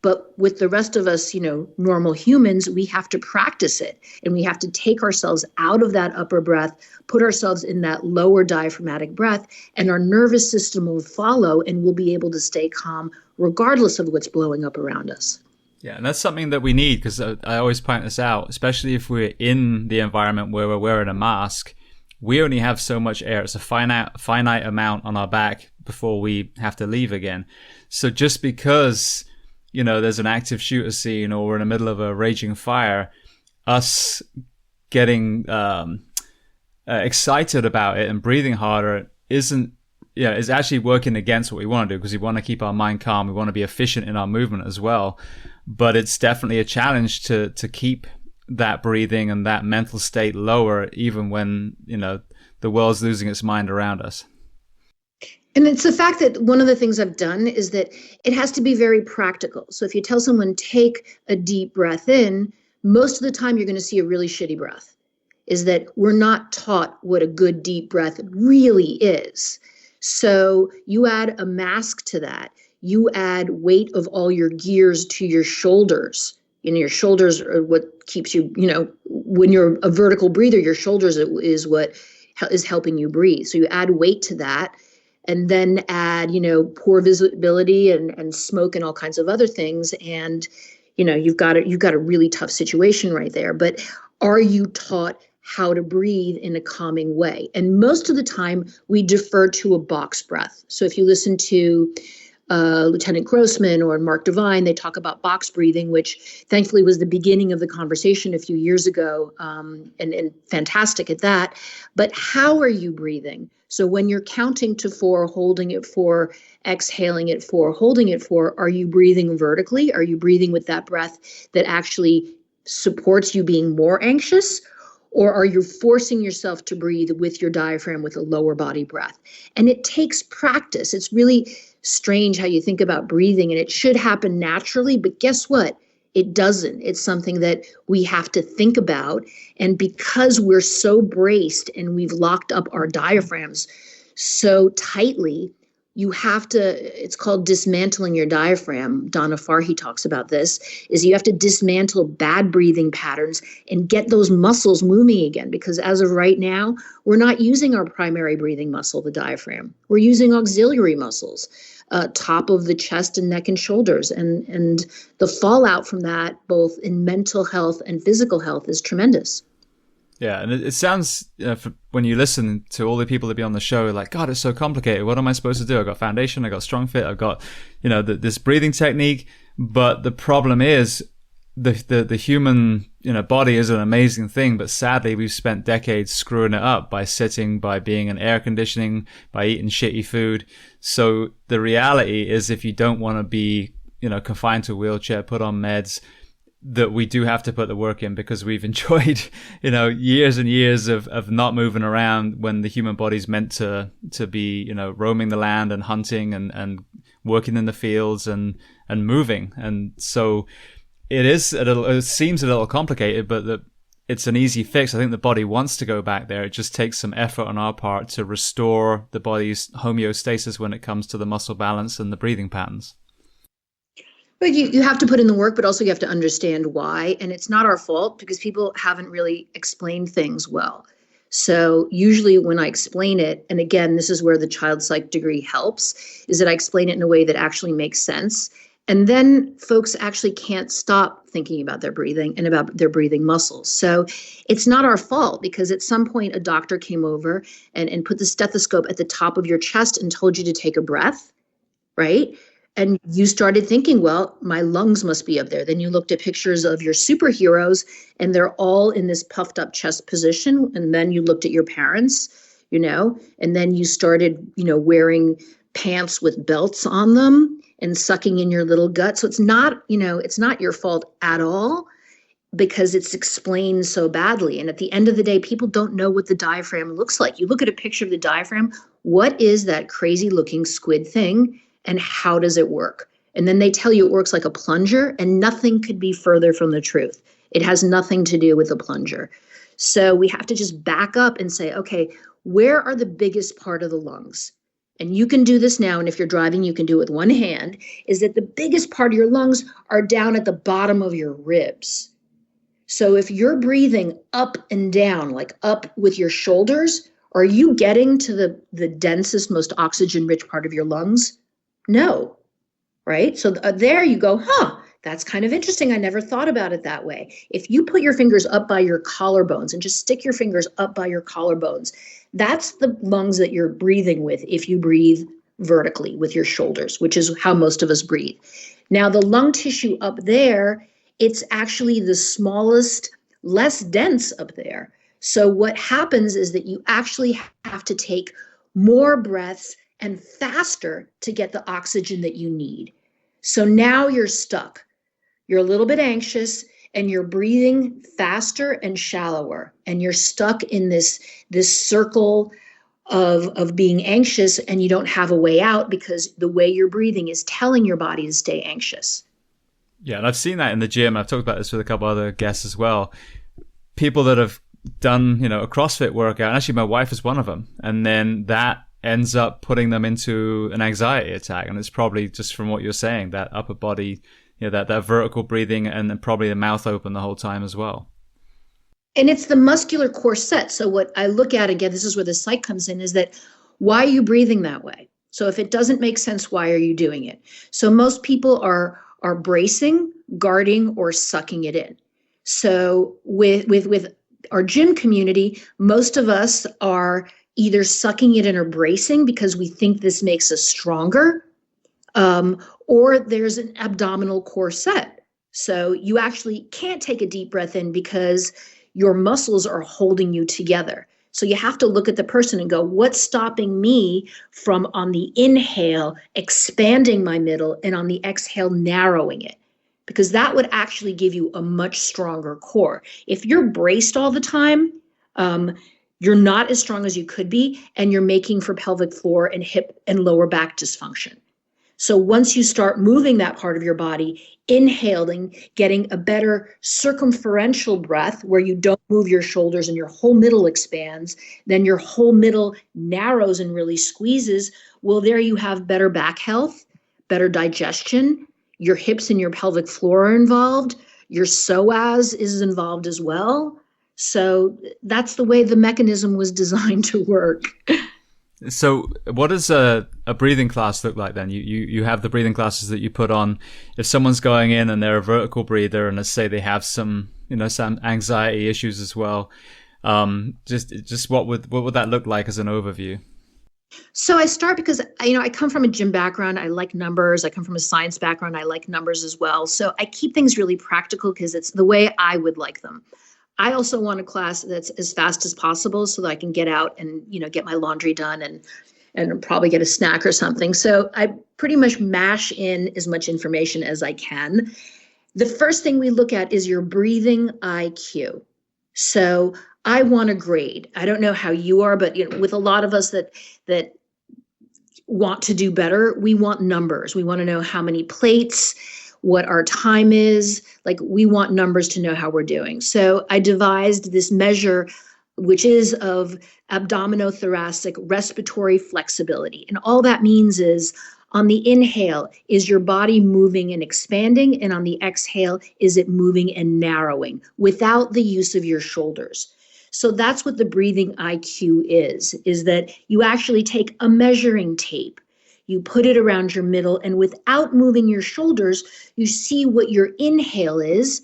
But with the rest of us, normal humans, we have to practice it. And we have to take ourselves out of that upper breath, put ourselves in that lower diaphragmatic breath, and our nervous system will follow and we'll be able to stay calm regardless of what's blowing up around us. Yeah, and that's something that we need, because I always point this out, especially if we're in the environment where we're wearing a mask. We only have so much air. It's a finite amount on our back before we have to leave again. So just because there's an active shooter scene or we're in the middle of a raging fire, us getting excited about it and breathing harder is actually working against what we want to do, because we want to keep our mind calm. We want to be efficient in our movement as well. But it's definitely a challenge to keep that breathing and that mental state lower, even when, the world's losing its mind around us. And it's the fact that one of the things I've done is that it has to be very practical. So if you tell someone, take a deep breath in, most of the time you're going to see a really shitty breath. Is that we're not taught what a good deep breath really is. So you add a mask to that. You add weight of all your gears to your shoulders. Your shoulders are what keeps you, when you're a vertical breather, your shoulders is what is helping you breathe. So you add weight to that. And then add, poor visibility and smoke and all kinds of other things. And, you've got a really tough situation right there. But are you taught how to breathe in a calming way? And most of the time we defer to a box breath. So if you listen to Lieutenant Grossman or Mark Devine, they talk about box breathing, which thankfully was the beginning of the conversation a few years ago, and fantastic at that. But how are you breathing? So when you're counting to 4, holding it 4, exhaling it 4, holding it 4, are you breathing vertically? Are you breathing with that breath that actually supports you being more anxious? Or are you forcing yourself to breathe with your diaphragm with a lower body breath? And it takes practice. It's really strange how you think about breathing, and it should happen naturally, but guess what? It doesn't. It's something that we have to think about. And because we're so braced and we've locked up our diaphragms so tightly, you have to, it's called dismantling your diaphragm. Donna Farhi talks about this, is you have to dismantle bad breathing patterns and get those muscles moving again. Because as of right now, we're not using our primary breathing muscle, the diaphragm. We're using auxiliary muscles, top of the chest and neck and shoulders. And the fallout from that, both in mental health and physical health, is tremendous. Yeah, and it sounds, when you listen to all the people that be on the show, like, God, it's so complicated. What am I supposed to do? I've got foundation, I've got strong fit, I've got, this breathing technique. But the problem is the human, body is an amazing thing. But sadly, we've spent decades screwing it up by sitting, by being in air conditioning, by eating shitty food. So the reality is, if you don't want to be, confined to a wheelchair, put on meds, that we do have to put the work in, because we've enjoyed, years and years of not moving around when the human body's meant to be, roaming the land and hunting and working in the fields and moving. And so it seems a little complicated, but it's an easy fix. I think the body wants to go back there. It just takes some effort on our part to restore the body's homeostasis when it comes to the muscle balance and the breathing patterns. But you have to put in the work, but also you have to understand why. And it's not our fault, because people haven't really explained things well. So usually when I explain it, and again, this is where the child psych degree helps, is that I explain it in a way that actually makes sense. And then folks actually can't stop thinking about their breathing and about their breathing muscles. So it's not our fault, because at some point a doctor came over and put the stethoscope at the top of your chest and told you to take a breath, right? And you started thinking, well, my lungs must be up there. Then you looked at pictures of your superheroes and they're all in this puffed up chest position. And then you looked at your parents, and then you started, wearing pants with belts on them and sucking in your little gut. So it's not your fault at all, because it's explained so badly. And at the end of the day, people don't know what the diaphragm looks like. You look at a picture of the diaphragm, what is that crazy looking squid thing and how does it work? And then they tell you it works like a plunger, and nothing could be further from the truth. It has nothing to do with a plunger. So we have to just back up and say, okay, where are the biggest part of the lungs? And you can do this now, and if you're driving, you can do it with one hand, is that the biggest part of your lungs are down at the bottom of your ribs. So if you're breathing up and down, like up with your shoulders, are you getting to the densest, most oxygen-rich part of your lungs? No, right? So there you go, that's kind of interesting. I never thought about it that way. If you put your fingers up by your collarbones and just stick your fingers up by your collarbones, that's the lungs that you're breathing with if you breathe vertically with your shoulders, which is how most of us breathe. Now, the lung tissue up there, it's actually the smallest, less dense up there. So what happens is that you actually have to take more breaths and faster to get the oxygen that you need. So now you're stuck. You're a little bit anxious and you're breathing faster and shallower. And you're stuck in this circle of being anxious, and you don't have a way out because the way you're breathing is telling your body to stay anxious. Yeah, and I've seen that in the gym. I've talked about this with a couple other guests as well. People that have done, a CrossFit workout, and actually my wife is one of them, and then that ends up putting them into an anxiety attack. And it's probably just from what you're saying, that upper body, that vertical breathing, and then probably the mouth open the whole time as well. And it's the muscular corset. So what I look at, again, this is where the psych comes in, is that why are you breathing that way? So if it doesn't make sense, why are you doing it? So most people are bracing, guarding, or sucking it in. So with our gym community, most of us are either sucking it in or bracing because we think this makes us stronger, or there's an abdominal corset. So you actually can't take a deep breath in because your muscles are holding you together. So you have to look at the person and go, what's stopping me from on the inhale expanding my middle and on the exhale narrowing it? Because that would actually give you a much stronger core. If you're braced all the time, you're not as strong as you could be, and you're making for pelvic floor and hip and lower back dysfunction. So once you start moving that part of your body, inhaling, getting a better circumferential breath where you don't move your shoulders and your whole middle expands, then your whole middle narrows and really squeezes, well, there you have better back health, better digestion, your hips and your pelvic floor are involved, your psoas is involved as well. So that's the way the mechanism was designed to work. So what does a breathing class look like then? You have the breathing classes that you put on. If someone's going in and they're a vertical breather, and let's say they have some anxiety issues as well, just what would that look like as an overview? So I start because, I come from a gym background. I like numbers. I come from a science background. I like numbers as well. So I keep things really practical because it's the way I would like them. I also want a class that's as fast as possible so that I can get out and, get my laundry done and probably get a snack or something. So I pretty much mash in as much information as I can. The first thing we look at is your breathing IQ. So I want a grade. I don't know how you are, but with a lot of us that want to do better, we want numbers. We want to know how many plates, what our time is. Like, we want numbers to know how we're doing. So I devised this measure, which is of abdominothoracic respiratory flexibility. And all that means is, on the inhale, is your body moving and expanding? And on the exhale, is it moving and narrowing without the use of your shoulders? So that's what the breathing IQ is that you actually take a measuring tape, you put it around your middle, and without moving your shoulders, you see what your inhale is,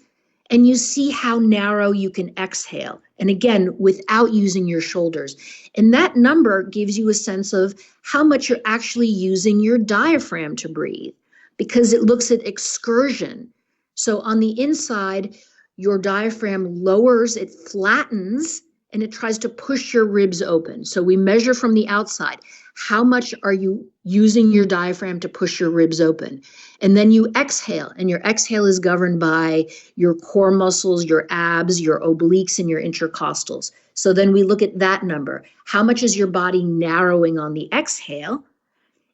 and you see how narrow you can exhale. And again, without using your shoulders. And that number gives you a sense of how much you're actually using your diaphragm to breathe. because it looks at excursion. So on the inside, your diaphragm lowers, it flattens, and it tries to push your ribs open. So we measure from the outside. How much are you using your diaphragm to push your ribs open? And then you exhale, and your exhale is governed by your core muscles, your abs, your obliques, and your intercostals. So then we look at that number. How much is your body narrowing on the exhale?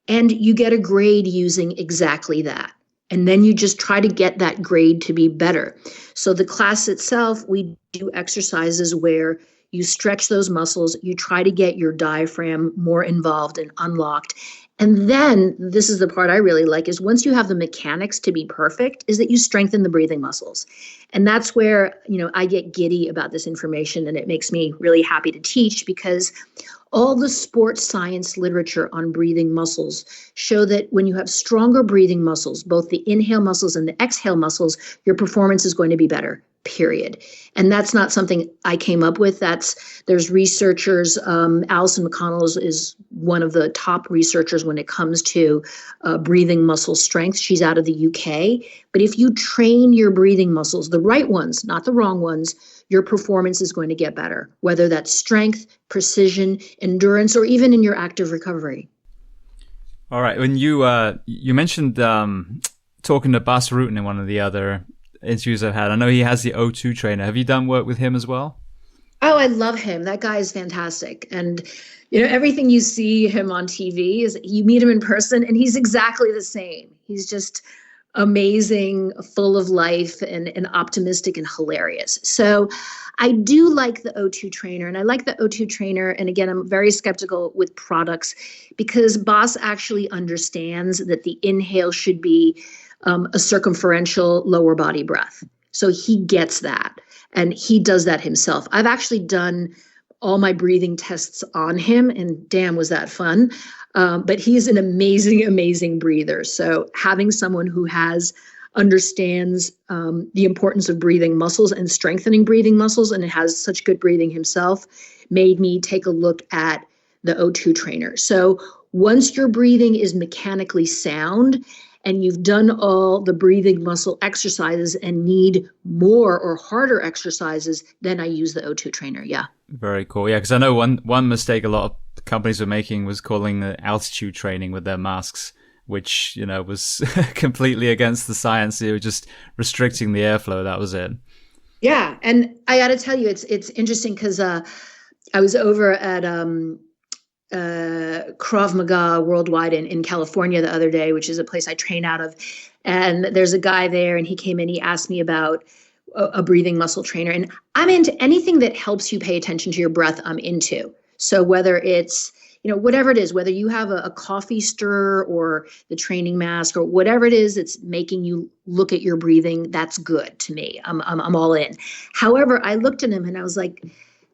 And you get a grade using exactly that. And then you just try to get that grade to be better. So the class itself, we do exercises where you stretch those muscles, you try to get your diaphragm more involved and unlocked. And then, this is the part I really like, is once you have the mechanics to be perfect, is that you strengthen the breathing muscles. And that's where, I get giddy about this information, and it makes me really happy to teach, because all the sports science literature on breathing muscles show that when you have stronger breathing muscles, both the inhale muscles and the exhale muscles, your performance is going to be better, period. And that's not something I came up with. There's researchers. Alison McConnell is one of the top researchers when it comes to breathing muscle strength. She's out of the UK. But if you train your breathing muscles, the right ones, not the wrong ones, your performance is going to get better, whether that's strength, precision, endurance, or even in your active recovery. All right. When you mentioned talking to Bas Rutten in one of the other interviews I've had, I know he has the O2 trainer. Have you done work with him as well? Oh, I love him. That guy is fantastic. And, everything you see him on TV is you meet him in person and he's exactly the same. He's just amazing, full of life and optimistic and hilarious. So I do like the O2 trainer, and I like the O2 trainer. And again, I'm very skeptical with products because Bas actually understands that the inhale should be a circumferential lower body breath. So he gets that, and he does that himself. I've actually done all my breathing tests on him, and damn, was that fun. But he's an amazing, amazing breather. So having someone who understands the importance of breathing muscles and strengthening breathing muscles, and has such good breathing himself, made me take a look at the O2 trainer. So once your breathing is mechanically sound and you've done all the breathing muscle exercises and need more or harder exercises, then I use the O2 trainer. Yeah. Very cool. Yeah, because I know one mistake a lot of companies were making was calling the altitude training with their masks, which, was completely against the science. They were just restricting the airflow. That was it. Yeah. And I got to tell you, it's interesting because I was over at Krav Maga Worldwide in California the other day, which is a place I train out of. And there's a guy there, and he came in, he asked me about a breathing muscle trainer. And I'm into anything that helps you pay attention to your breath, I'm into. So whether it's, whatever it is, whether you have a coffee stir or the training mask or whatever it is that's making you look at your breathing, that's good to me. I'm all in. However, I looked at him and I was like,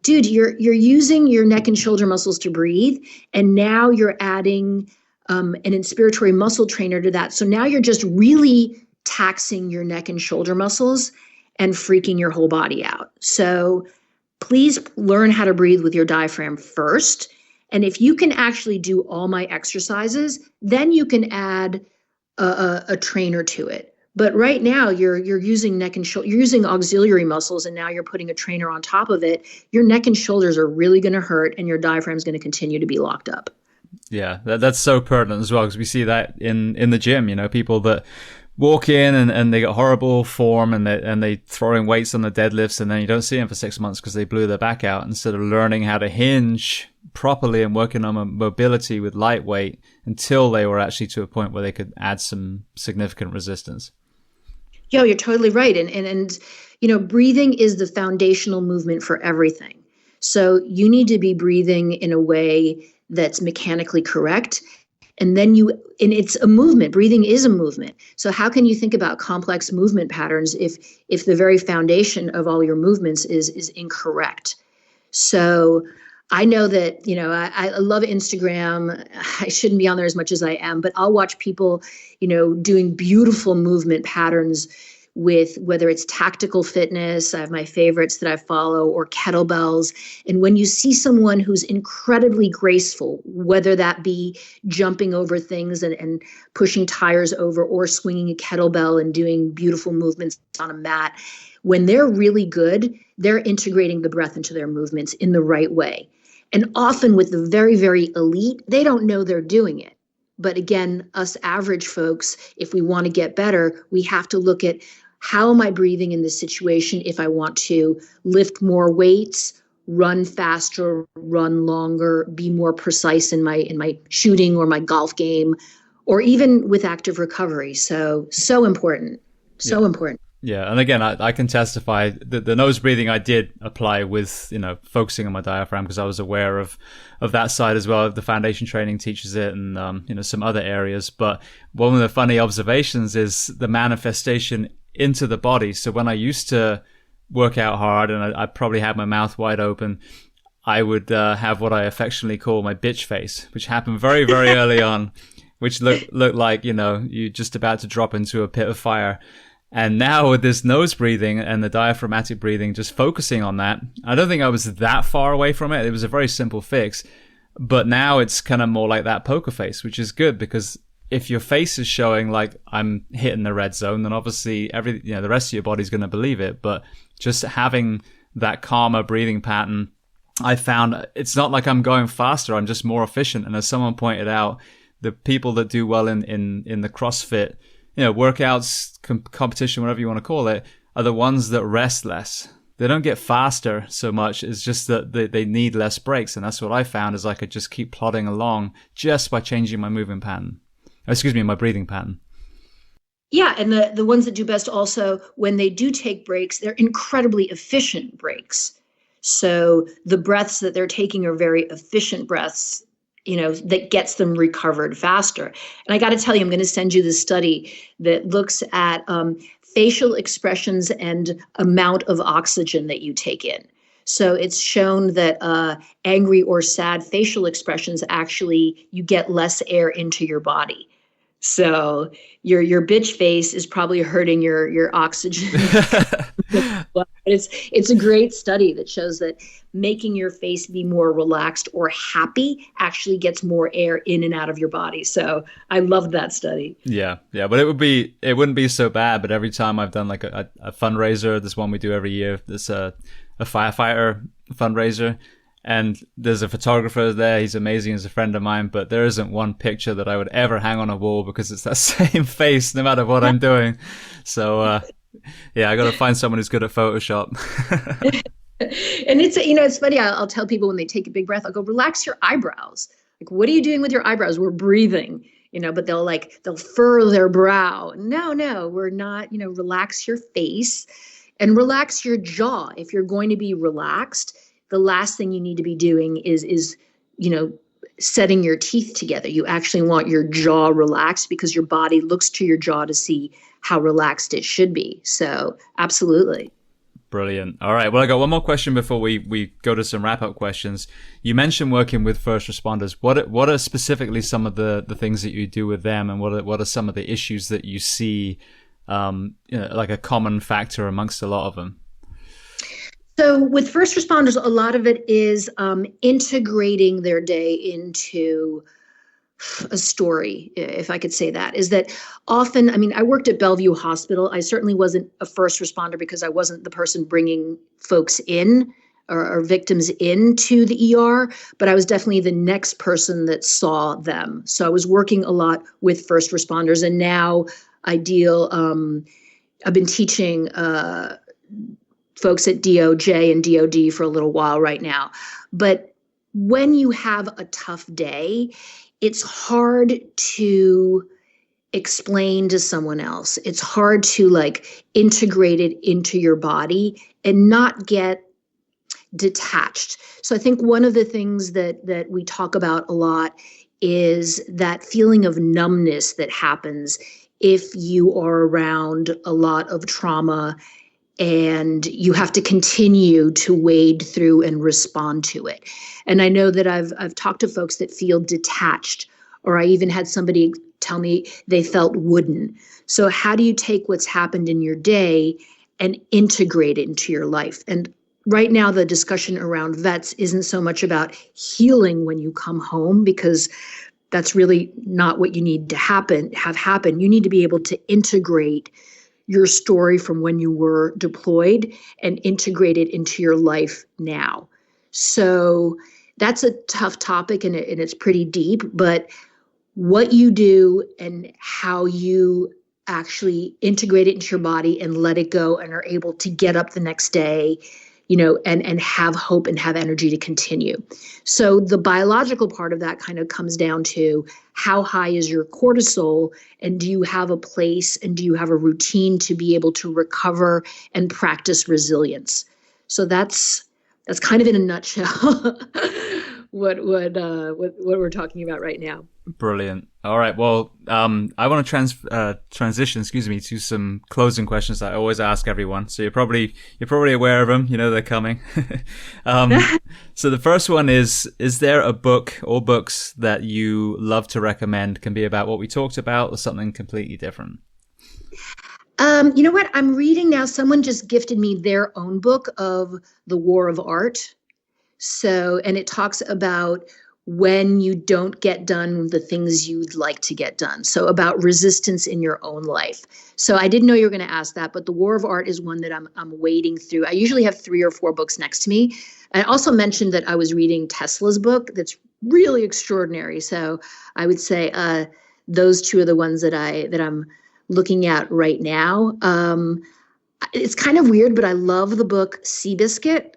dude, you're using your neck and shoulder muscles to breathe, and now you're adding an inspiratory muscle trainer to that. So now you're just really taxing your neck and shoulder muscles and freaking your whole body out. So please learn how to breathe with your diaphragm first. And if you can actually do all my exercises, then you can add a trainer to it. But right now you're using neck and shoulder, you're using auxiliary muscles, and now you're putting a trainer on top of it. Your neck and shoulders are really going to hurt, and your diaphragm is going to continue to be locked up. Yeah, that's so pertinent as well, because we see that in the gym, people that walk in and they got horrible form and they throwing weights on the deadlifts, and then you don't see them for 6 months because they blew their back out instead of learning how to hinge properly and working on mobility with lightweight until they were actually to a point where they could add some significant resistance. Yo, you're totally right. And breathing is the foundational movement for everything. So you need to be breathing in a way that's mechanically correct. And then it's a movement. Breathing is a movement. So how can you think about complex movement patterns if the very foundation of all your movements is incorrect? So I know that, I love Instagram. I shouldn't be on there as much as I am, but I'll watch people, doing beautiful movement patterns with whether it's tactical fitness, I have my favorites that I follow, or kettlebells. And when you see someone who's incredibly graceful, whether that be jumping over things and pushing tires over, or swinging a kettlebell and doing beautiful movements on a mat, when they're really good, they're integrating the breath into their movements in the right way. And often with the very, very elite, they don't know they're doing it. But again, us average folks, if we want to get better, we have to look at, how am I breathing in this situation if I want to lift more weights, run faster, run longer, be more precise in my shooting or my golf game, or even with active recovery. So important. So important. Yeah, and again, I can testify that the nose breathing I did apply with, focusing on my diaphragm, because I was aware of that side as well. The foundation training teaches it, and some other areas. But one of the funny observations is the manifestation into the body. So when I used to work out hard and I probably had my mouth wide open, I would have what I affectionately call my bitch face, which happened very, very early on, which looked like, you're just about to drop into a pit of fire. And now with this nose breathing and the diaphragmatic breathing, just focusing on that, I don't think I was that far away from it. It was a very simple fix. But now it's kind of more like that poker face, which is good, because if your face is showing like I'm hitting the red zone, then obviously the rest of your body's going to believe it. But just having that calmer breathing pattern, I found it's not like I'm going faster. I'm just more efficient. And as someone pointed out, the people that do well in the CrossFit, workouts, competition, whatever you want to call it, are the ones that rest less. They don't get faster so much. It's just that they need less breaks. And that's what I found, is I could just keep plodding along just by changing my moving pattern. My breathing pattern. Yeah, and the ones that do best also, when they do take breaks, they're incredibly efficient breaks. So the breaths that they're taking are very efficient breaths, that gets them recovered faster. And I got to tell you, I'm going to send you this study that looks at facial expressions and amount of oxygen that you take in. So it's shown that angry or sad facial expressions, actually, you get less air into your body. So your bitch face is probably hurting your oxygen. But it's a great study that shows that making your face be more relaxed or happy actually gets more air in and out of your body. So I loved that study. Yeah. But it wouldn't be so bad. But every time I've done like a fundraiser, this one we do every year, this a firefighter fundraiser, and there's a photographer there. He's amazing. He's a friend of mine, but there isn't one picture that I would ever hang on a wall, because it's that same face no matter what I'm doing. So, I got to find someone who's good at Photoshop. And it's funny. I'll tell people when they take a big breath, I'll go, relax your eyebrows. Like, what are you doing with your eyebrows? We're breathing, but they'll furrow their brow. No, we're not, relax your face and relax your jaw. If you're going to be relaxed, the last thing you need to be doing is setting your teeth together. You actually want your jaw relaxed, because your body looks to your jaw to see how relaxed it should be. So absolutely. Brilliant. All right. Well, I got one more question before we go to some wrap-up questions. You mentioned working with first responders. What are specifically some of the things that you do with them, and what are some of the issues that you see like a common factor amongst a lot of them? So with first responders, a lot of it is integrating their day into a story, if I could say that. Is that often, I worked at Bellevue Hospital. I certainly wasn't a first responder, because I wasn't the person bringing folks in or victims into the ER, but I was definitely the next person that saw them. So I was working a lot with first responders, and now I've been teaching folks at DOJ and DOD for a little while right now. But when you have a tough day, it's hard to explain to someone else. It's hard to integrate it into your body and not get detached. So I think one of the things that we talk about a lot is that feeling of numbness that happens if you are around a lot of trauma and you have to continue to wade through and respond to it. And I know that I've talked to folks that feel detached, or I even had somebody tell me they felt wooden. So how do you take what's happened in your day and integrate it into your life? And right now, the discussion around vets isn't so much about healing when you come home, because that's really not what you need to have happen. You need to be able to integrate your story from when you were deployed and integrate it into your life now. So that's a tough topic, and it's pretty deep, but what you do and how you actually integrate it into your body and let it go and are able to get up the next day, and have hope and have energy to continue. So the biological part of that kind of comes down to how high is your cortisol, and do you have a place and do you have a routine to be able to recover and practice resilience? So that's kind of in a nutshell what we're talking about right now. Brilliant. All right. Well, I want to transition, to some closing questions that I always ask everyone. So you're probably aware of them. You know they're coming. So the first one is there a book or books that you love to recommend? Can be about what we talked about or something completely different. You know what? I'm reading now. Someone just gifted me their own book of The War of Art. So, and it talks about when you don't get done the things you'd like to get done. So about resistance in your own life. So I didn't know you were going to ask that, but The War of Art is one that I'm wading through. I usually have 3 or 4 books next to me. I also mentioned that I was reading Tesla's book that's really extraordinary. So I would say those 2 are the ones that I'm looking at right now. It's kind of weird, but I love the book Seabiscuit.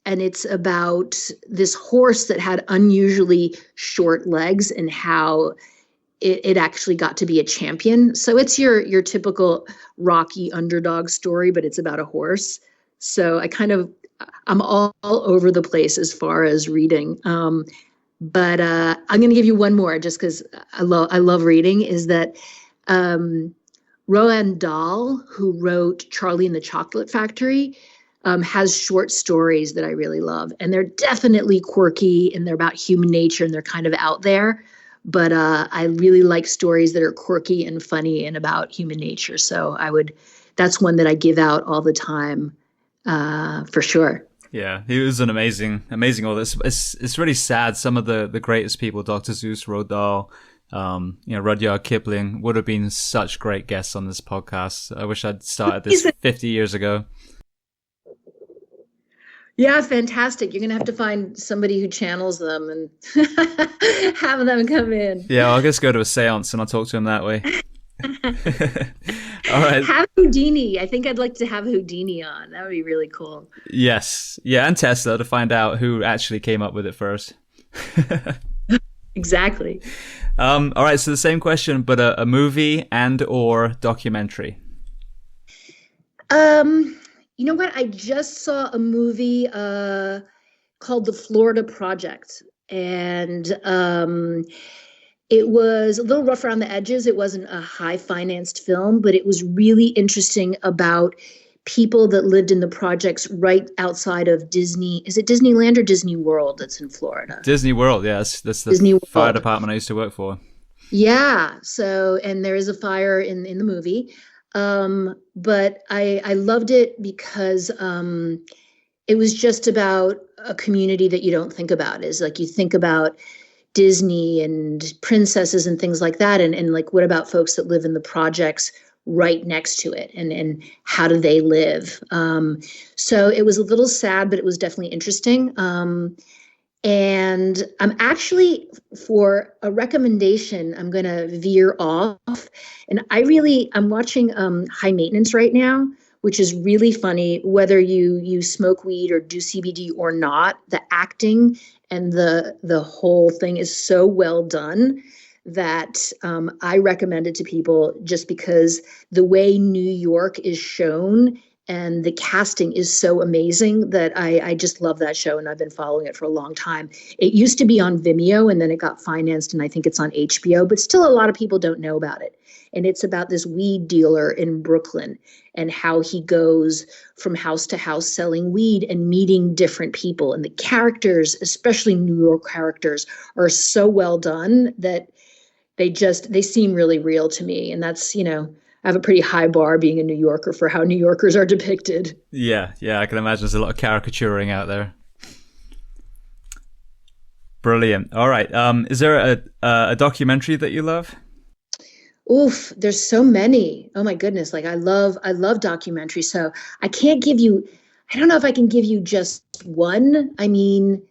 And it's about this horse that had unusually short legs and how it actually got to be a champion. So it's your typical Rocky underdog story, but it's about a horse. So I'm all over the place as far as reading. But I'm going to give you one more just because I love reading, is that Roald Dahl, who wrote Charlie and the Chocolate Factory, has short stories that I really love. And they're definitely quirky and they're about human nature and they're kind of out there. But I really like stories that are quirky and funny and about human nature. So that's one that I give out all the time, for sure. Yeah, he was an amazing author. It's really sad. Some of the greatest people, Dr. Seuss, Roald Dahl, Rudyard Kipling, would have been such great guests on this podcast. I wish I'd started this 50 years ago. Yeah, fantastic. You're going to have to find somebody who channels them and have them come in. Yeah, I'll just go to a seance and I'll talk to him that way. All right. Have Houdini. I think I'd like to have Houdini on. That would be really cool. Yes. Yeah, and Tesla, to find out who actually came up with it first. Exactly. All right, so the same question, but a movie and or documentary. You know what? I just saw a movie called The Florida Project, and it was a little rough around the edges. It wasn't a high-financed film, but it was really interesting about people that lived in the projects right outside of Disney. Is it Disneyland or Disney World that's in Florida? Disney World, yes. That's the Disney fire World. department I used to work for. Yeah. So, and there is a fire in the movie. But I loved it because it was just about a community that you don't think about. Is like you think about Disney and princesses and things like that. And like, what about folks that live in the projects right next to it? And how do they live? So it was a little sad, but it was definitely interesting. And I'm actually, for a recommendation, I'm going to veer off. And I'm watching High Maintenance right now, which is really funny. Whether you smoke weed or do CBD or not, the acting and the whole thing is so well done that I recommend it to people, just because the way New York is shown and the casting is so amazing that I just love that show, and I've been following it for a long time. It used to be on Vimeo, and then it got financed, and I think it's on HBO, but still a lot of people don't know about it. And it's about this weed dealer in Brooklyn and how he goes from house to house selling weed and meeting different people. And the characters, especially New York characters, are so well done that they seem really real to me. And that's, I have a pretty high bar being a New Yorker for how New Yorkers are depicted. Yeah, I can imagine there's a lot of caricaturing out there. Brilliant. All right. Is there a documentary that you love? Oof, there's so many. Oh my goodness. Like I love documentaries. So I don't know if I can give you just one. I mean,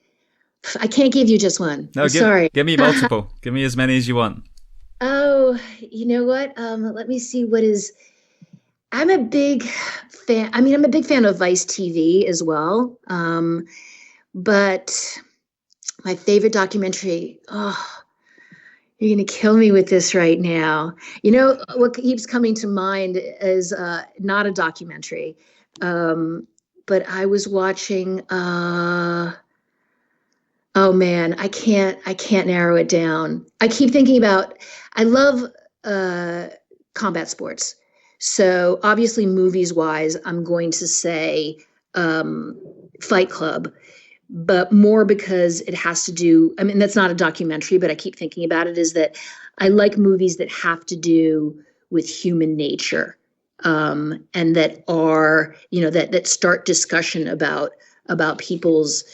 I can't give you just one. No, sorry. Give me multiple. Give me as many as you want. Oh, you know what? Let me see I'm a big fan. I mean, I'm a big fan of Vice TV as well. But my favorite documentary, you're going to kill me with this right now. You know, what keeps coming to mind is not a documentary. But I was watching, oh man, I can't narrow it down. I keep thinking about, I love combat sports. So obviously movies wise, I'm going to say Fight Club, but more because it has to do, I mean, that's not a documentary, but I keep thinking about it, is that I like movies that have to do with human nature. And that are, that start discussion about people's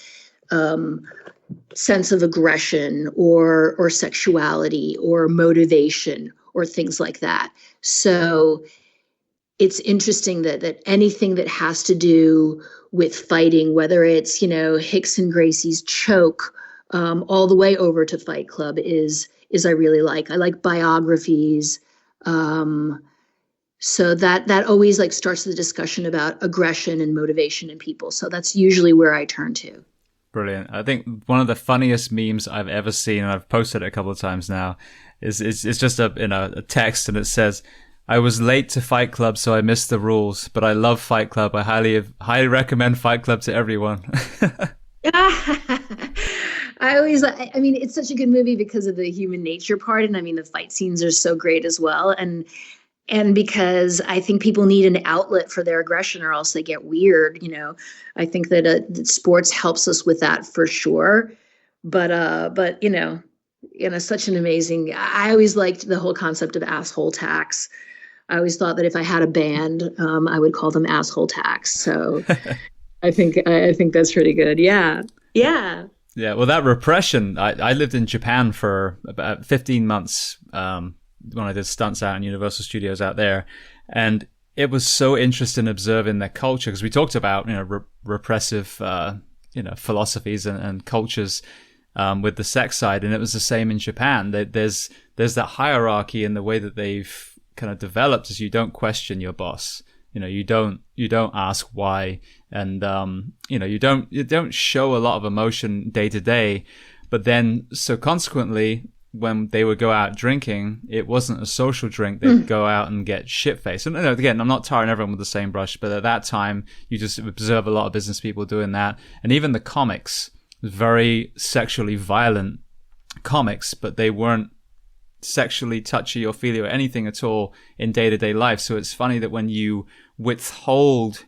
sense of aggression or sexuality or motivation or things like that. So it's interesting that anything that has to do with fighting, whether it's, Hicks and Gracie's Choke, all the way over to Fight Club is I really like. I like biographies. So that always like starts the discussion about aggression and motivation in people. So that's usually where I turn to. Brilliant. I think one of the funniest memes I've ever seen, and I've posted it a couple of times now, is it's just a text, and it says, "I was late to Fight Club, so I missed the rules, but I love Fight Club. I highly recommend Fight Club to everyone." I mean, it's such a good movie because of the human nature part. And I mean, the fight scenes are so great as well. And because I think people need an outlet for their aggression or else they get weird. I think that sports helps us with that for sure. But such an amazing, I always liked the whole concept of asshole tax. I always thought that if I had a band, I would call them Asshole Tax. So I think that's pretty good. Yeah. Yeah. Yeah. Well, that repression, I lived in Japan for about 15 months, when I did stunts out in Universal Studios out there. And it was so interesting observing their culture, because we talked about, repressive, philosophies and cultures, with the sex side. And it was the same in Japan. There's that hierarchy in the way that they've kind of developed, is you don't question your boss. You don't ask why. And, you don't show a lot of emotion day to day, but then, so consequently, when they would go out drinking, it wasn't a social drink. They'd go out and get shit-faced. And again, I'm not tarring everyone with the same brush, but at that time, you just observe a lot of business people doing that. And even the comics, very sexually violent comics, but they weren't sexually touchy or feely or anything at all in day-to-day life. So it's funny that when you withhold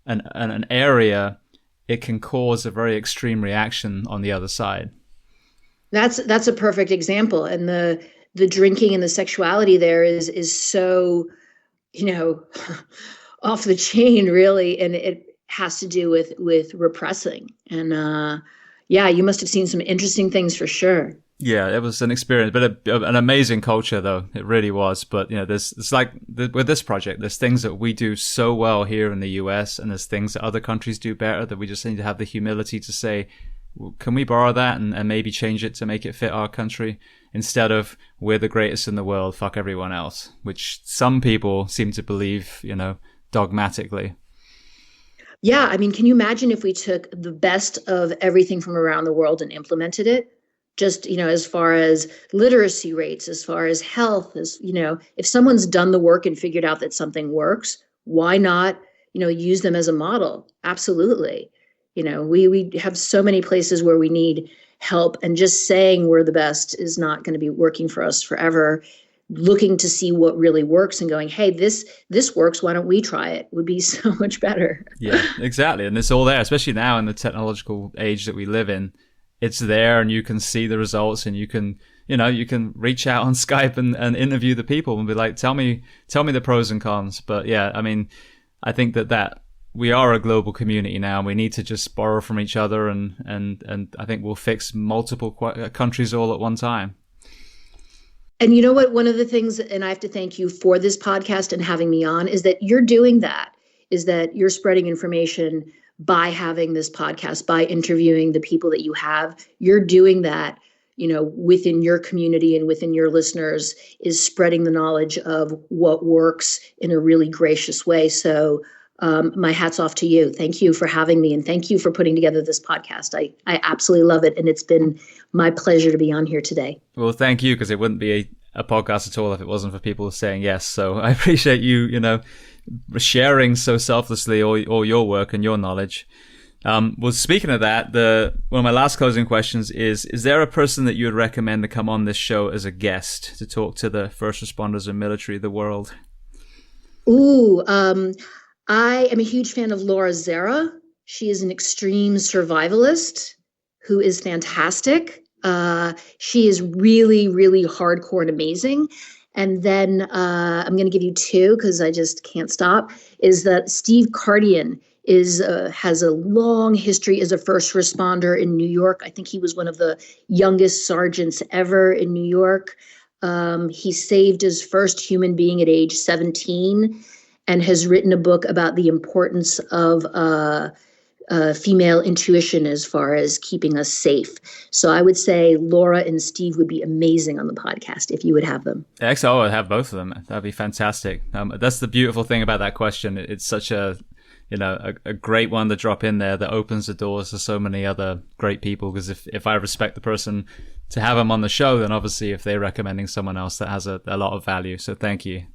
an area, it can cause a very extreme reaction on the other side. That's a perfect example. And the drinking and the sexuality there is so, off the chain, really. And it has to do with repressing. And you must have seen some interesting things for sure. Yeah, it was an experience, but an amazing culture, though. It really was. But, it's like with this project, there's things that we do so well here in the US, and there's things that other countries do better, that we just need to have the humility to say, can we borrow that and maybe change it to make it fit our country, instead of we're the greatest in the world, fuck everyone else, which some people seem to believe, dogmatically. Yeah. I mean, can you imagine if we took the best of everything from around the world and implemented it? Just, as far as literacy rates, as far as health, if someone's done the work and figured out that something works, why not, use them as a model? Absolutely. We have so many places where we need help, and just saying we're the best is not going to be working for us forever. Looking to see what really works and going, hey, this works, why don't we try it, would be so much better. Yeah, exactly. And it's all there, especially now in the technological age that we live in. It's there, and you can see the results, and you can you can reach out on Skype and interview the people and be like, tell me the pros and cons. But yeah, I mean, I think that we are a global community now, and we need to just borrow from each other, and I think we'll fix multiple countries all at one time. And you know what? One of the things, and I have to thank you for this podcast and having me on, is that you're doing that, is that you're spreading information by having this podcast, by interviewing the people that you have. You're doing that, within your community and within your listeners, is spreading the knowledge of what works in a really gracious way. So my hat's off to you. Thank you for having me, and thank you for putting together this podcast. I absolutely love it, and it's been my pleasure to be on here today. Well, thank you, because it wouldn't be a podcast at all if it wasn't for people saying yes. So I appreciate you, sharing so selflessly all your work and your knowledge. Well, speaking of that, one of my last closing questions is there a person that you would recommend to come on this show as a guest to talk to the first responders and military of the world? Ooh, I am a huge fan of Laura Zera. She is an extreme survivalist who is fantastic. She is really, really hardcore and amazing. And then I'm going to give you two because I just can't stop, is that Steve Cardian has a long history as a first responder in New York. I think he was one of the youngest sergeants ever in New York. He saved his first human being at age 17 and has written a book about the importance of female intuition as far as keeping us safe. So I would say Laura and Steve would be amazing on the podcast if you would have them. Excellent. I would have both of them. That'd be fantastic. That's the beautiful thing about that question. It's such a great one to drop in there that opens the doors to so many other great people. Because if I respect the person to have them on the show, then obviously if they're recommending someone else, that has a lot of value. So thank you.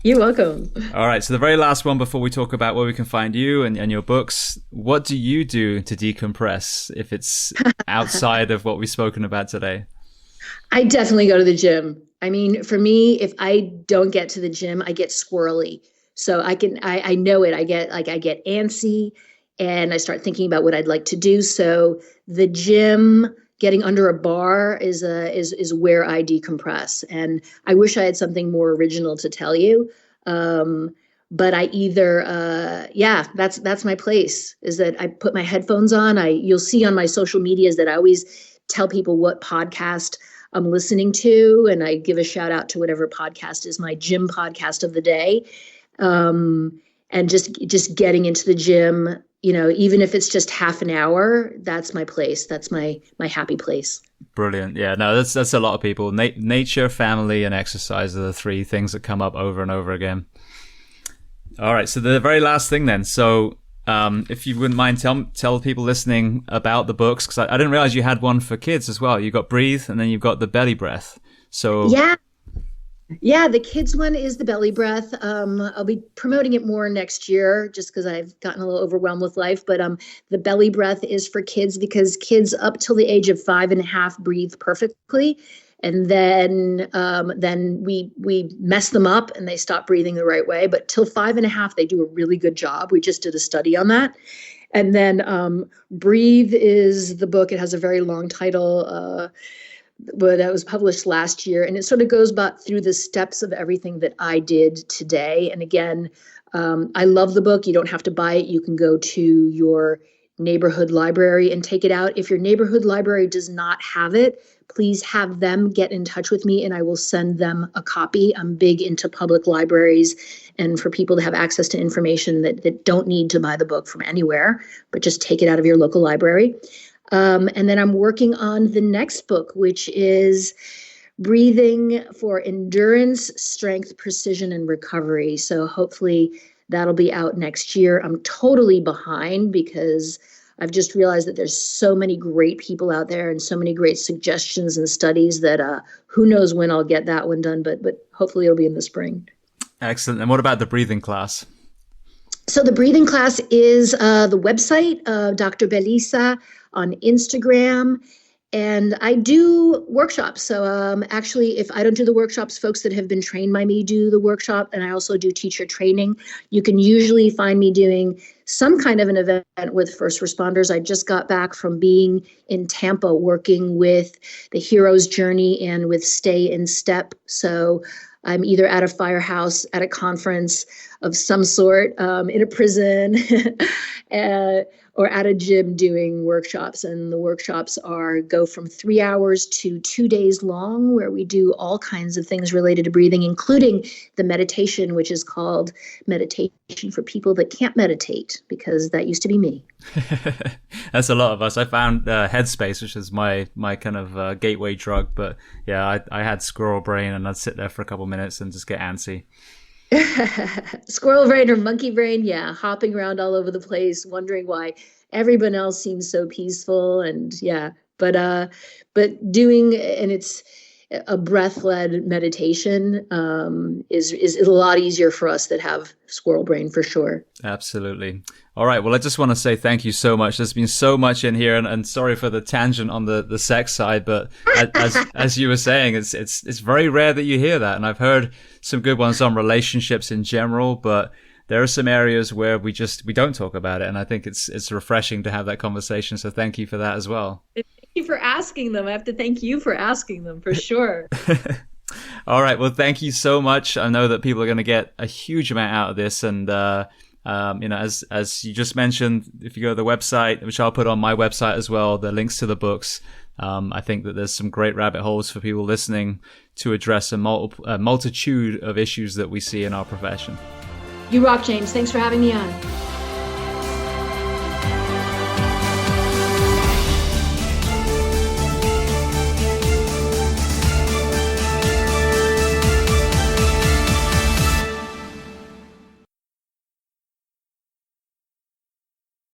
You're welcome. All right. So the very last one before we talk about where we can find you and your books, what do you do to decompress if it's outside of what we've spoken about today? I definitely go to the gym. I mean, for me, if I don't get to the gym, I get squirrely. So I know it. I get antsy and I start thinking about what I'd like to do. So the gym, getting under a bar is where I decompress. And I wish I had something more original to tell you. But I either, that's my place, is that I put my headphones on. You'll see on my social medias that I always tell people what podcast I'm listening to. And I give a shout out to whatever podcast is my gym podcast of the day. And just getting into the gym, even if it's just half an hour, that's my place. That's my happy place. Brilliant. Yeah, no, that's a lot of people. Nature, family, and exercise are the three things that come up over and over again. All right. So the very last thing then. So, if you wouldn't mind, tell people listening about the books, because I didn't realize you had one for kids as well. You got Breathe, and then you've got the Belly Breath. So yeah, the kids one is the Belly Breath. I'll be promoting it more next year just because I've gotten a little overwhelmed with life. But the Belly Breath is for kids because kids up till the age of 5.5 breathe perfectly. And then we mess them up and they stop breathing the right way. But till 5.5, they do a really good job. We just did a study on that. And then Breathe is the book. It has a very long title, but that was published last year. And it sort of goes back through the steps of everything that I did today. And again, I love the book. You don't have to buy it. You can go to your neighborhood library and take it out. If your neighborhood library does not have it, please have them get in touch with me and I will send them a copy. I'm big into public libraries and for people to have access to information that don't need to buy the book from anywhere, but just take it out of your local library. And then I'm working on the next book, which is Breathing for Endurance, Strength, Precision, and Recovery. So hopefully that'll be out next year. I'm totally behind because I've just realized that there's so many great people out there and so many great suggestions and studies that who knows when I'll get that one done, but hopefully it'll be in the spring. Excellent. And what about the breathing class? So the breathing class is the website, Dr. Belisa on Instagram. And I do workshops. So actually, if I don't do the workshops, folks that have been trained by me do the workshop. And I also do teacher training. You can usually find me doing some kind of an event with first responders. I just got back from being in Tampa working with the Hero's Journey and with Stay in Step. So I'm either at a firehouse, at a conference of some sort, in a prison, or at a gym doing workshops. And the workshops go from 3 hours to 2 days long, where we do all kinds of things related to breathing, including the meditation, which is called Meditation for People That Can't Meditate, because that used to be me. That's a lot of us. I found Headspace, which is my kind of gateway drug. But yeah, I had squirrel brain, and I'd sit there for a couple minutes and just get antsy. Squirrel brain or monkey brain, yeah, hopping around all over the place, wondering why everyone else seems so peaceful, and yeah, but doing, and it's a breath-led meditation is a lot easier for us that have squirrel brain, for sure. Absolutely. All right. Well, I just want to say thank you so much. There's been so much in here, and sorry for the tangent on the sex side, but as you were saying, it's very rare that you hear that, and I've heard some good ones on relationships in general, but there are some areas where we don't talk about it, and I think it's refreshing to have that conversation. So thank you for that as well. Thank you for asking them. I have to thank you for asking them, for sure. All right. Well, thank you so much. I know that people are going to get a huge amount out of this, and as you just mentioned, if you go to the website, which I'll put on my website as well, the links to the books. I think that there's some great rabbit holes for people listening to address a multitude of issues that we see in our profession. You rock, James. Thanks for having me on.